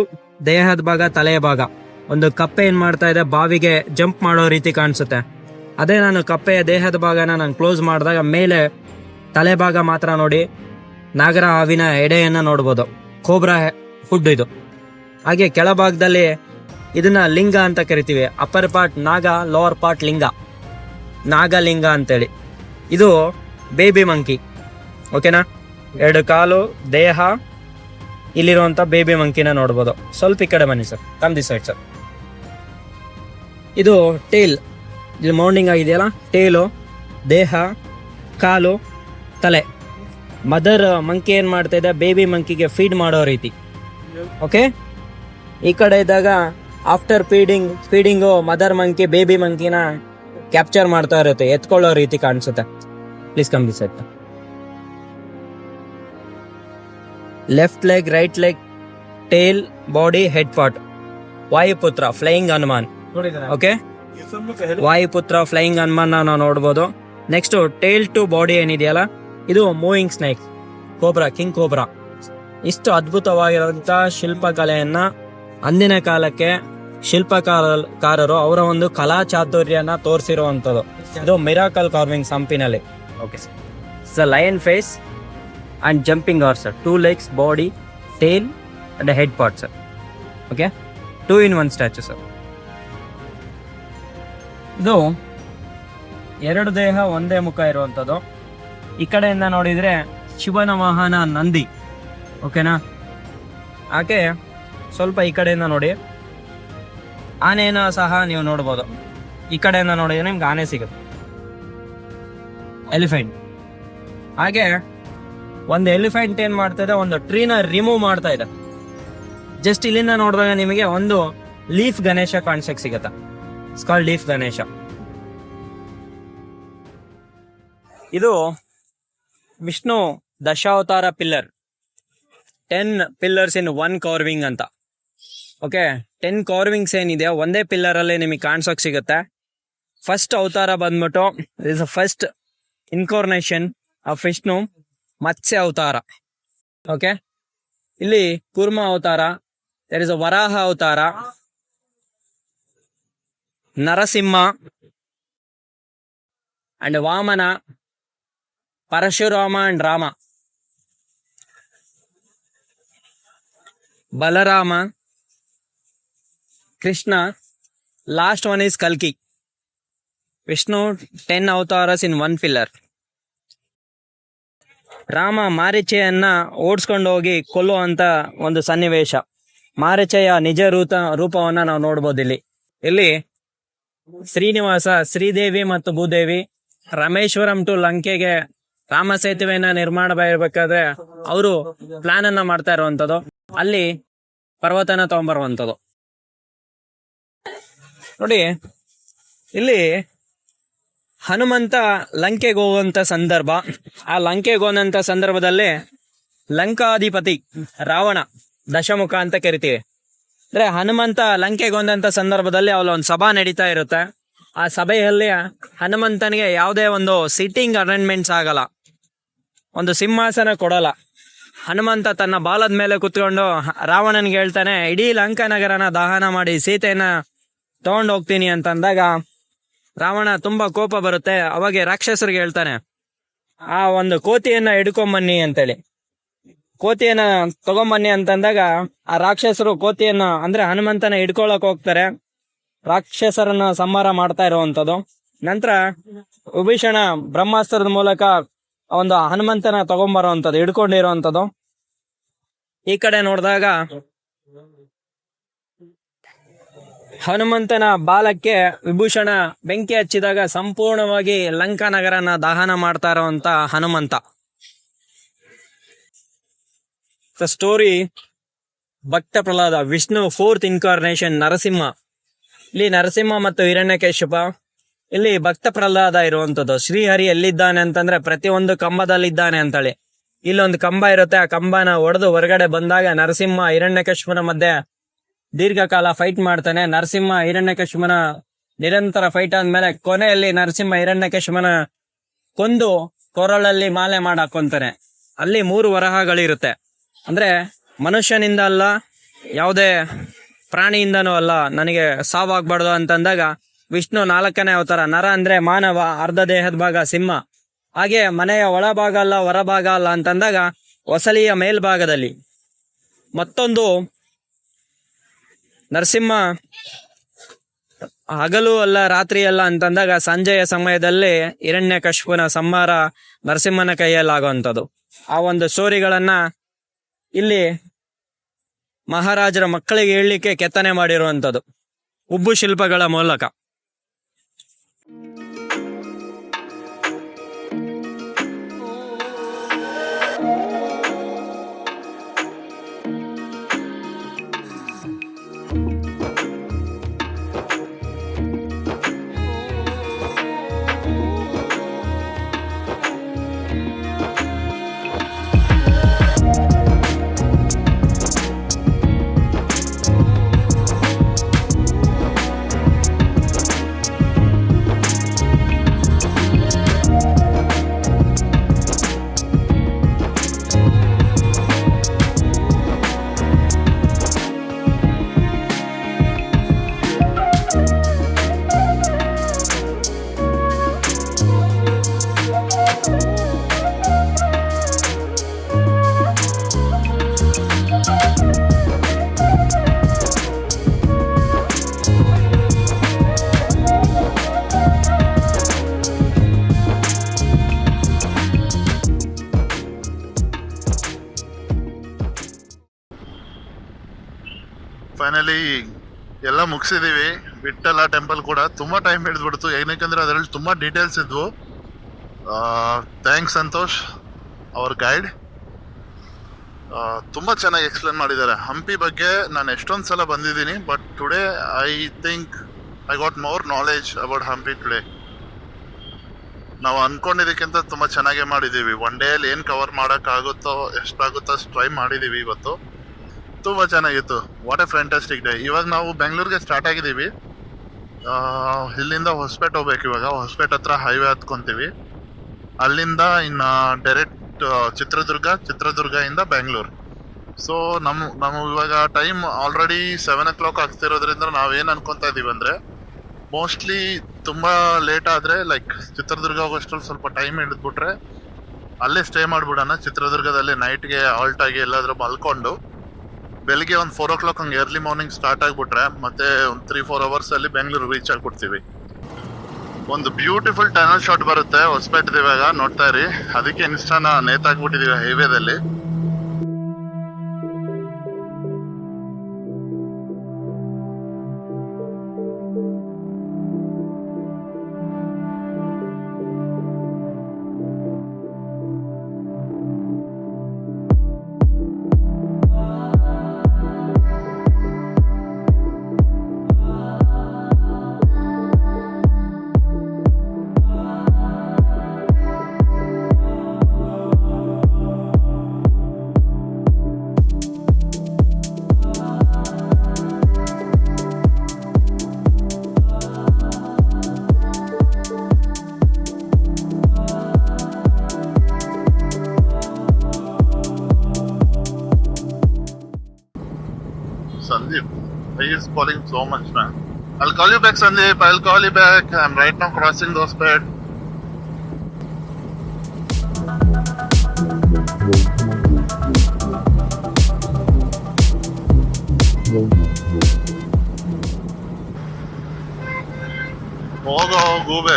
ದೇಹದ ಭಾಗ, ತಲೆಯ ಭಾಗ. ಒಂದು ಕಪ್ಪೆ ಏನ್ ಮಾಡ್ತಾ ಇದೆ, ಬಾವಿಗೆ ಜಂಪ್ ಮಾಡೋ ರೀತಿ ಕಾಣಿಸುತ್ತೆ. ಅದೇ ನಾನು ಕಪ್ಪೆಯ ದೇಹದ ಭಾಗನ ನಾನು ಕ್ಲೋಸ್ ಮಾಡಿದಾಗ ಮೇಲೆ ತಲೆ ಭಾಗ ಮಾತ್ರ ನೋಡಿ ನಾಗರ ಹಾವಿನ ಎಡೆಯನ್ನ ನೋಡ್ಬೋದು. ಕೋಬ್ರಾ ಫುಡ್ ಇದು. ಹಾಗೆ ಕೆಳಭಾಗದಲ್ಲಿ ಇದನ್ನ ಲಿಂಗ ಅಂತ ಕರಿತೀವಿ. ಅಪ್ಪರ್ ಪಾರ್ಟ್ ನಾಗ, ಲೋವರ್ ಪಾರ್ಟ್ ಲಿಂಗ, ನಾಗಲಿಂಗ ಅಂತೇಳಿ. ಇದು ಬೇಬಿ ಮಂಕಿ. ಓಕೆನಾ? 2 ಕಾಲು, ದೇಹ, ಇಲ್ಲಿರುವಂತ ಬೇಬಿ ಮಂಕಿನ ನೋಡ್ಬೋದು. ಸ್ವಲ್ಪ ಈ ಕಡೆ ಬನ್ನಿ sir, come this side sir. ಇದು ಟೇಲ್, ಇಲ್ಲಿ ಮೌಂಡಿಂಗ್ ಆಗಿದೆಯಲ್ಲ, ಟೇಲು, ದೇಹ, ಕಾಲು, ತಲೆ. ಮದರ್ ಮಂಕಿ ಏನ್ ಮಾಡ್ತಾ ಇದೆ, ಬೇಬಿ ಮಂಕಿಗೆ ಫೀಡ್ ಮಾಡೋ ರೀತಿ. ಓಕೆ, ಈ ಕಡೆ ಇದ್ದಾಗ after feeding mother monkey baby ಮಂಕಿನ ಕ್ಯಾಪ್ಚರ್ ಮಾಡ್ತಾ ಇರುತ್ತೆ, ಎತ್ಕೊಳ್ಳೋ ರೀತಿ ಕಾಣಿಸುತ್ತೆ. Please come this side. Left leg, right leg, tail, body, head part. Vayuputra flying Hanuman. Okay, Vayuputra flying Hanuman ನಾವು ನೋಡ್ಬೋದು. ನೆಕ್ಸ್ಟ್ ಟೇಲ್ ಟು ಬಾಡಿ ಏನಿದೆಯಲ್ಲ, ಇದು moving snake, cobra, king cobra. ಇಷ್ಟು ಅದ್ಭುತವಾಗಿರುವಂತಹ ಶಿಲ್ಪಕಲೆಯನ್ನ ಅಂದಿನ ಕಾಲಕ್ಕೆ ಶಿಲ್ಪಕಾರರು ಅವರ ಒಂದು ಕಲಾ ಚಾತುರ್ಯನ ತೋರಿಸಿರುವಂಥದ್ದು. ಇದು ಮಿರಾಕಲ್ ಕಾರ್ವಿಂಗ್ ಸಂಪಿನಲ್ಲಿ. Okay sir, it's a lion face and jumping horse sir. 2 legs, body, tail and head part sir. Okay, 2-in-1 statue sir. ಇದು 2 ದೇಹ ಒಂದೇ ಮುಖ ಇರುವಂಥದ್ದು. ಈ ಕಡೆಯಿಂದ ನೋಡಿದ್ರೆ ಶಿವನ ವಾಹನ ನಂದಿ. ಓಕೆನಾ, ಹಾಗೆ ಸ್ವಲ್ಪ ಈ ಕಡೆಯಿಂದ ನೋಡಿ ಆನೆನ ಸಹ ನೀವು ನೋಡ್ಬೋದು. ಈ ಕಡೆಯಿಂದ ನೋಡಿದ್ರೆ ನಿಮ್ಗೆ ಆನೆ ಸಿಗುತ್ತೆ, ಎಲಿಫೆಂಟ್. ಹಾಗೆ ಒಂದು ಎಲಿಫೆಂಟ್ ಏನ್ ಮಾಡ್ತಾ ಇದೆ, ಒಂದು ಟ್ರೀನ ರಿಮೂವ್ ಮಾಡ್ತಾ ಇದೆ. ಜಸ್ಟ್ ಇಲ್ಲಿಂದ ನೋಡಿದಾಗ ನಿಮಗೆ ಒಂದು ಲೀಫ್ ಗಣೇಶ ಕಾಣಿಸಕ್ ಸಿಗತ್ತೆ. It's called leaf Ganesha. ಇದು Vishnu Dashavatara pillar, 10 pillars in 1 carving ಅಂತ. ಓಕೆ, 10 carvings ಏನಿದೆ ಒಂದೇ ಪಿಲ್ಲರ್ ಅಲ್ಲಿ ನಿಮಗೆ ಕಾಣಿಸೋಕೆ ಸಿಗುತ್ತೆ. ಫಸ್ಟ್ ಅವತಾರ ಬಂದ್ಬಿಟ್ಟು is first incarnation of Vishnu, ಮತ್ಸ್ಯ ಅವತಾರ. ಓಕೆ, ಇಲ್ಲಿ ಕೂರ್ಮ ಅವತಾರ, ದೇರ್ ಇಸ್ ಅ ವರಾಹ ಅವತಾರ, Narasimha and Vamana, Parashurama and Rama, Balarama, Krishna, last one is ಕಲ್ಕಿ. Vishnu 10 avatars in 1 pillar. ರಾಮ ಮಾರೀಚೆಯನ್ನ ಓಡಿಸ್ಕೊಂಡು ಹೋಗಿ ಕೊಲ್ಲುವಂತ ಒಂದು ಸನ್ನಿವೇಶ. ಮಾರೀಚೆಯ ನಿಜ ರೂಪವನ್ನ ನಾವು ನೋಡ್ಬೋದು ಇಲ್ಲಿ ಶ್ರೀನಿವಾಸ, ಶ್ರೀದೇವಿ ಮತ್ತು ಭೂದೇವಿ ರಾಮೇಶ್ವರಂ ಟು ಲಂಕೆಗೆ ರಾಮ ಸೇತುವೆಯನ್ನ ನಿರ್ಮಾಣ ಇರ್ಬೇಕಾದ್ರೆ ಅವರು ಪ್ಲಾನ್ ಅನ್ನ ಮಾಡ್ತಾ ಇರುವಂತದ್ದು. ಅಲ್ಲಿ ಪರ್ವತನ ತಗೊಂಡ್ಬರುವಂಥದ್ದು ನೋಡಿ. ಇಲ್ಲಿ ಹನುಮಂತ ಲಂಕೆಗೆ ಹೋಗುವಂತ ಸಂದರ್ಭ, ಆ ಲಂಕೆಗೆ ಹೋದಂತ ಸಂದರ್ಭದಲ್ಲಿ ಲಂಕಾಧಿಪತಿ ರಾವಣ, ದಶಮುಖ ಅಂತ ಕರಿತೀವಿ. ಅಂದ್ರೆ ಹನುಮಂತ ಲಂಕೆಗೆ ಹೋದಂತ ಸಂದರ್ಭದಲ್ಲಿ ಅವಳ ಒಂದು ಸಭಾ ನಡೀತಾ ಇರುತ್ತೆ. ಆ ಸಭೆಯಲ್ಲಿ ಹನುಮಂತನಿಗೆ ಯಾವುದೇ ಒಂದು ಸಿಟ್ಟಿಂಗ್ ಅರೇಂಜ್ಮೆಂಟ್ಸ್ ಆಗಲ್ಲ, ಒಂದು ಸಿಂಹಾಸನ ಕೊಡಲ್ಲ. ಹನುಮಂತ ತನ್ನ ಬಾಲದ ಮೇಲೆ ಕುತ್ಕೊಂಡು ರಾವಣನ್ಗೆ ಹೇಳ್ತಾನೆ, ಇಡೀ ಲಂಕಾ ನಗರನ ದಹನ ಮಾಡಿ ಸೀತೆಯನ್ನ ತಗೊಂಡು ಹೋಗ್ತೀನಿ ಅಂತಂದಾಗ ರಾವಣ ತುಂಬಾ ಕೋಪ ಬರುತ್ತೆ. ಅವಾಗ ರಾಕ್ಷಸರಿಗೆ ಹೇಳ್ತಾನೆ, ಆ ಒಂದು ಕೋತಿಯನ್ನ ಹಿಡ್ಕೊಂಬನ್ನಿ ಅಂತೇಳಿ. ಕೋತಿಯನ್ನ ತಗೊಂಬನ್ನಿ ಅಂತಂದಾಗ ಆ ರಾಕ್ಷಸರು ಕೋತಿಯನ್ನ ಅಂದ್ರೆ ಹನುಮಂತನ ಹಿಡ್ಕೊಳಕ್ ಹೋಗ್ತಾರೆ. ರಾಕ್ಷಸರನ್ನ ಸಂಹಾರ ಮಾಡ್ತಾ ಇರುವಂತದ್ದು. ನಂತರ ವಿಭೀಷಣ ಬ್ರಹ್ಮಾಸ್ತ್ರದ ಮೂಲಕ ಒಂದು ಹನುಮಂತನ ತಗೊಂಬರುವಂತದ್ದು, ಹಿಡ್ಕೊಂಡಿರುವಂತದ್ದು. ಈ ಕಡೆ ನೋಡಿದಾಗ ಹನುಮಂತನ ಬಾಲಕ್ಕೆ ವಿಭೂಷಣ ಬೆಂಕಿ ಹಚ್ಚಿದಾಗ ಸಂಪೂರ್ಣವಾಗಿ ಲಂಕಾ ನಗರನ ದಹನ ಮಾಡ್ತಾ ಇರುವಂತ ಹನುಮಂತ. ದ ಸ್ಟೋರಿ ಭಕ್ತ ಪ್ರಹ್ಲಾದ, ವಿಷ್ಣು 4th ಇನ್ಕಾರ್ನೇಷನ್ ನರಸಿಂಹ. ಇಲ್ಲಿ ನರಸಿಂಹ ಮತ್ತು ಹಿರಣ್ಯಕೇಶಿಪ, ಇಲ್ಲಿ ಭಕ್ತ ಪ್ರಹ್ಲಾದ ಇರುವಂತದ್ದು. ಶ್ರೀಹರಿ ಎಲ್ಲಿದ್ದಾನೆ ಅಂತಂದ್ರೆ ಪ್ರತಿಯೊಂದು ಕಂಬದಲ್ಲಿದ್ದಾನೆ ಅಂತೇಳಿ. ಇಲ್ಲೊಂದು ಕಂಬ ಇರುತ್ತೆ, ಆ ಕಂಬನ ಒಡೆದು ಹೊರಗಡೆ ಬಂದಾಗ ನರಸಿಂಹ ಹಿರಣ್ಯಕೇಶಿಪನ ಮಧ್ಯೆ ದೀರ್ಘಕಾಲ ಫೈಟ್ ಮಾಡ್ತಾನೆ. ನರಸಿಂಹ ಹಿರಣ್ಯಕೇಶಿಪನ ನಿರಂತರ ಫೈಟ್ ಆದ್ಮೇಲೆ ಕೊನೆಯಲ್ಲಿ ನರಸಿಂಹ ಹಿರಣ್ಯಕೇಶಿಪನ ಕೊಂದು ಕೊರಳಲ್ಲಿ ಮಾಲೆ ಮಾಡಾಕೊಂತಾನೆ. ಅಲ್ಲಿ 3 ವರಹಗಳಿರುತ್ತೆ. ಅಂದ್ರೆ ಮನುಷ್ಯನಿಂದ ಅಲ್ಲ, ಯಾವುದೇ ಪ್ರಾಣಿಯಿಂದನೂ ಅಲ್ಲ ನನಗೆ ಸಾವಾಗ್ಬಾರ್ದು ಅಂತಂದಾಗ ವಿಷ್ಣು 4ನೇ ಅವತಾರ. ನರ ಅಂದ್ರೆ ಮಾನವ, ಅರ್ಧ ದೇಹದ ಭಾಗ ಸಿಂಹ. ಹಾಗೆ ಮನೆಯ ಒಳಭಾಗ ಅಲ್ಲ, ಹೊರಭಾಗ ಅಲ್ಲ ಅಂತಂದಾಗ ಹೊಸಲಿಯ ಮೇಲ್ಭಾಗದಲ್ಲಿ. ಮತ್ತೊಂದು ನರಸಿಂಹ ಹಗಲು ಅಲ್ಲ, ರಾತ್ರಿ ಅಲ್ಲ ಅಂತಂದಾಗ ಸಂಜೆಯ ಸಮಯದಲ್ಲಿ ಹಿರಣ್ಯಕಶಿಪುನ ಸಂಹಾರ ನರಸಿಂಹನ ಕೈಯಲ್ಲಾಗುವಂಥದ್ದು. ಆ ಒಂದು ಸ್ಟೋರಿಗಳನ್ನ ಇಲ್ಲಿ ಮಹಾರಾಜರ ಮಕ್ಕಳಿಗೆ ಹೇಳಲಿಕ್ಕೆ ಕೆತ್ತನೆ ಮಾಡಿರುವಂಥದ್ದು ಉಬ್ಬು ಶಿಲ್ಪಗಳ ಮೂಲಕ. ಫೈನಲಿ ಎಲ್ಲ ಮುಗಿಸಿದೀವಿ. ವಿಠ್ಠಲ ಟೆಂಪಲ್ ಕೂಡ ತುಂಬಾ ಟೈಮ್ ಹಿಡಿದ್ಬಿಡ್ತು, ಏನಕ್ಕಂದ್ರೆ ಅದರಲ್ಲಿ ತುಂಬಾ ಡೀಟೇಲ್ಸ್ ಇದ್ವು. Thanks Santosh, our guide. ತುಂಬ ಚೆನ್ನಾಗಿ ಎಕ್ಸ್ಪ್ಲೇನ್ ಮಾಡಿದ್ದಾರೆ ಹಂಪಿ ಬಗ್ಗೆ. ನಾನು ಎಷ್ಟೊಂದು ಸಲ ಬಂದಿದ್ದೀನಿ, but today I think I got more knowledge about Hampi today. ನಾವು ಅಂದ್ಕೊಂಡಿದ್ದಕ್ಕಿಂತ ತುಂಬ ಚೆನ್ನಾಗೇ ಮಾಡಿದ್ದೀವಿ. ಒನ್ ಡೇಯಲ್ಲಿ ಏನು ಕವರ್ ಮಾಡೋಕ್ಕಾಗುತ್ತೋ ಎಷ್ಟಾಗುತ್ತೋ ಅಷ್ಟು ಟ್ರೈ ಮಾಡಿದ್ದೀವಿ ಇವತ್ತು. ತುಂಬ ಚೆನ್ನಾಗಿತ್ತು. What A fantastic day. ಇವಾಗ ನಾವು ಬೆಂಗಳೂರಿಗೆ ಸ್ಟಾರ್ಟ್ ಆಗಿದ್ದೀವಿ. ಇಲ್ಲಿಂದ ಹೊಸಪೇಟೆ ಹೋಗ್ಬೇಕು. ಇವಾಗ ಹೊಸಪೇಟೆ ಹತ್ರ ಹೈವೇ ಹತ್ಕೊಂತೀವಿ. ಅಲ್ಲಿಂದ ಇನ್ನು ಡೈರೆಕ್ಟ್ ಚಿತ್ರದುರ್ಗದಿಂದ ಬೆಂಗಳೂರು. ಸೊ ನಮ್ಮ ಇವಾಗ ಟೈಮ್ ಆಲ್ರೆಡಿ 7 o'clock ಆಗ್ತಿರೋದ್ರಿಂದ ನಾವೇನು ಅನ್ಕೊತಾ ಇದೀವಿ ಅಂದರೆ, ಮೋಸ್ಟ್ಲಿ ತುಂಬ ಲೇಟ್ ಆದರೆ ಲೈಕ್ ಚಿತ್ರದುರ್ಗ ಹೋಗೋಷ್ಟ್ರಲ್ಲಿ ಸ್ವಲ್ಪ ಟೈಮ್ ಹಿಡಿದ್ಬಿಟ್ರೆ ಅಲ್ಲೇ ಸ್ಟೇ ಮಾಡಿಬಿಡೋಣ. ಚಿತ್ರದುರ್ಗದಲ್ಲಿ ನೈಟ್ಗೆ ಆಲ್ಟ್ ಆಗಿ ಎಲ್ಲಾದರೂ ಮಲ್ಕೊಂಡು ಬೆಳಿಗ್ಗೆ ಒಂದು 4 o'clock ಹಂಗೆ ಎರ್ಲಿ ಮಾರ್ನಿಂಗ್ ಸ್ಟಾರ್ಟ್ ಆಗಿಬಿಟ್ರೆ ಮತ್ತೆ ಒಂದು 3-4 ಅವರ್ಸಲ್ಲಿ ಬೆಂಗಳೂರು ರೀಚ್ ಆಗಿಬಿಡ್ತೀವಿ. ಒಂದು ಬ್ಯೂಟಿಫುಲ್ ಟನಲ್ ಶಾಟ್ ಬರುತ್ತೆ ಹೊಸಪೇಟೆ ಇವಾಗ ನೋಡ್ತಾ ಇರಿ. ಅದಕ್ಕೆ ಇನ್ಸ್ಟಾನ ನೇತಾಕ್ಬಿಟ್ಟಿದೀವಿ ಹೈವೇದಲ್ಲಿ. Sandeep, he is calling so much, man. I'll call you back, Sandeep. I'll call you back. I'm right now crossing those bed. Hoga Gube.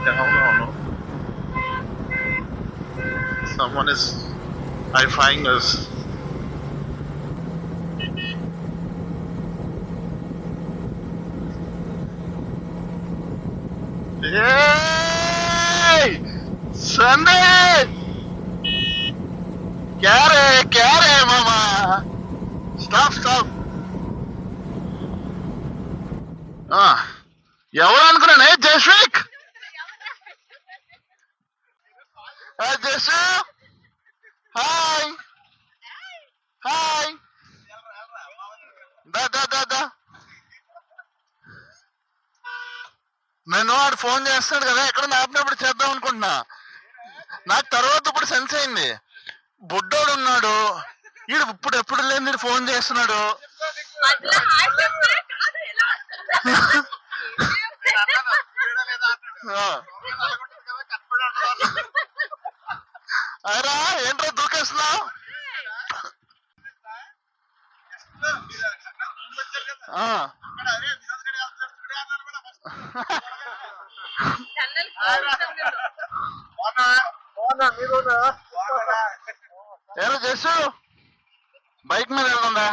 No. Someone is high-fiving us. Hey! Sunday! क्या रे मामा? Stop. ఎవరు అనుకున్నానే జస్విక్? జస్సు hi దా నేను వాడు phone చేస్తాడు కదా, ఎక్కడ ఆపినప్పుడు చేద్దాం అనుకుంటున్నా. నాకు తర్వాత ఇప్పుడు సెన్స్ అయింది, బుడ్డోడు ఉన్నాడు వీడు ఇప్పుడు ఎప్పుడు లేని ఫోన్ చేస్తున్నాడు. అరా ఏంట్రా దూకేస్తున్నావు? ఏదో చేసు బైక్ మీద వెళ్తుందా?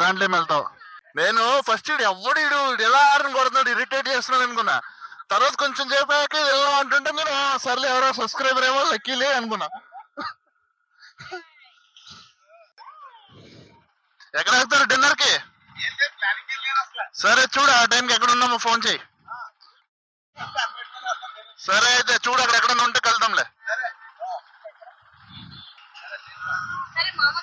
దాంట్లో వెళ్తావు. నేను ఫస్ట్ ఎవడు ఎలా ఆరని కొడుతున్నాడు, ఇరిటేట్ చేస్తున్నాడు అనుకున్నా. తర్వాత కొంచెం చెప్పాక ఎలా అంటుంటే నేను సర్లే ఎవరో సబ్స్క్రైబర్ ఏమో లక్కీలే అనుకున్నా. ఎక్కడ వెళ్తారు డిన్నర్ కి? సరే చూడు ఆ టైంకి ఎక్కడ ఉన్నామో ఫోన్ చెయ్యి. సరే అయితే చూడు అక్కడ ఎక్కడ ఉంటే కలుద్దాంలే. మామ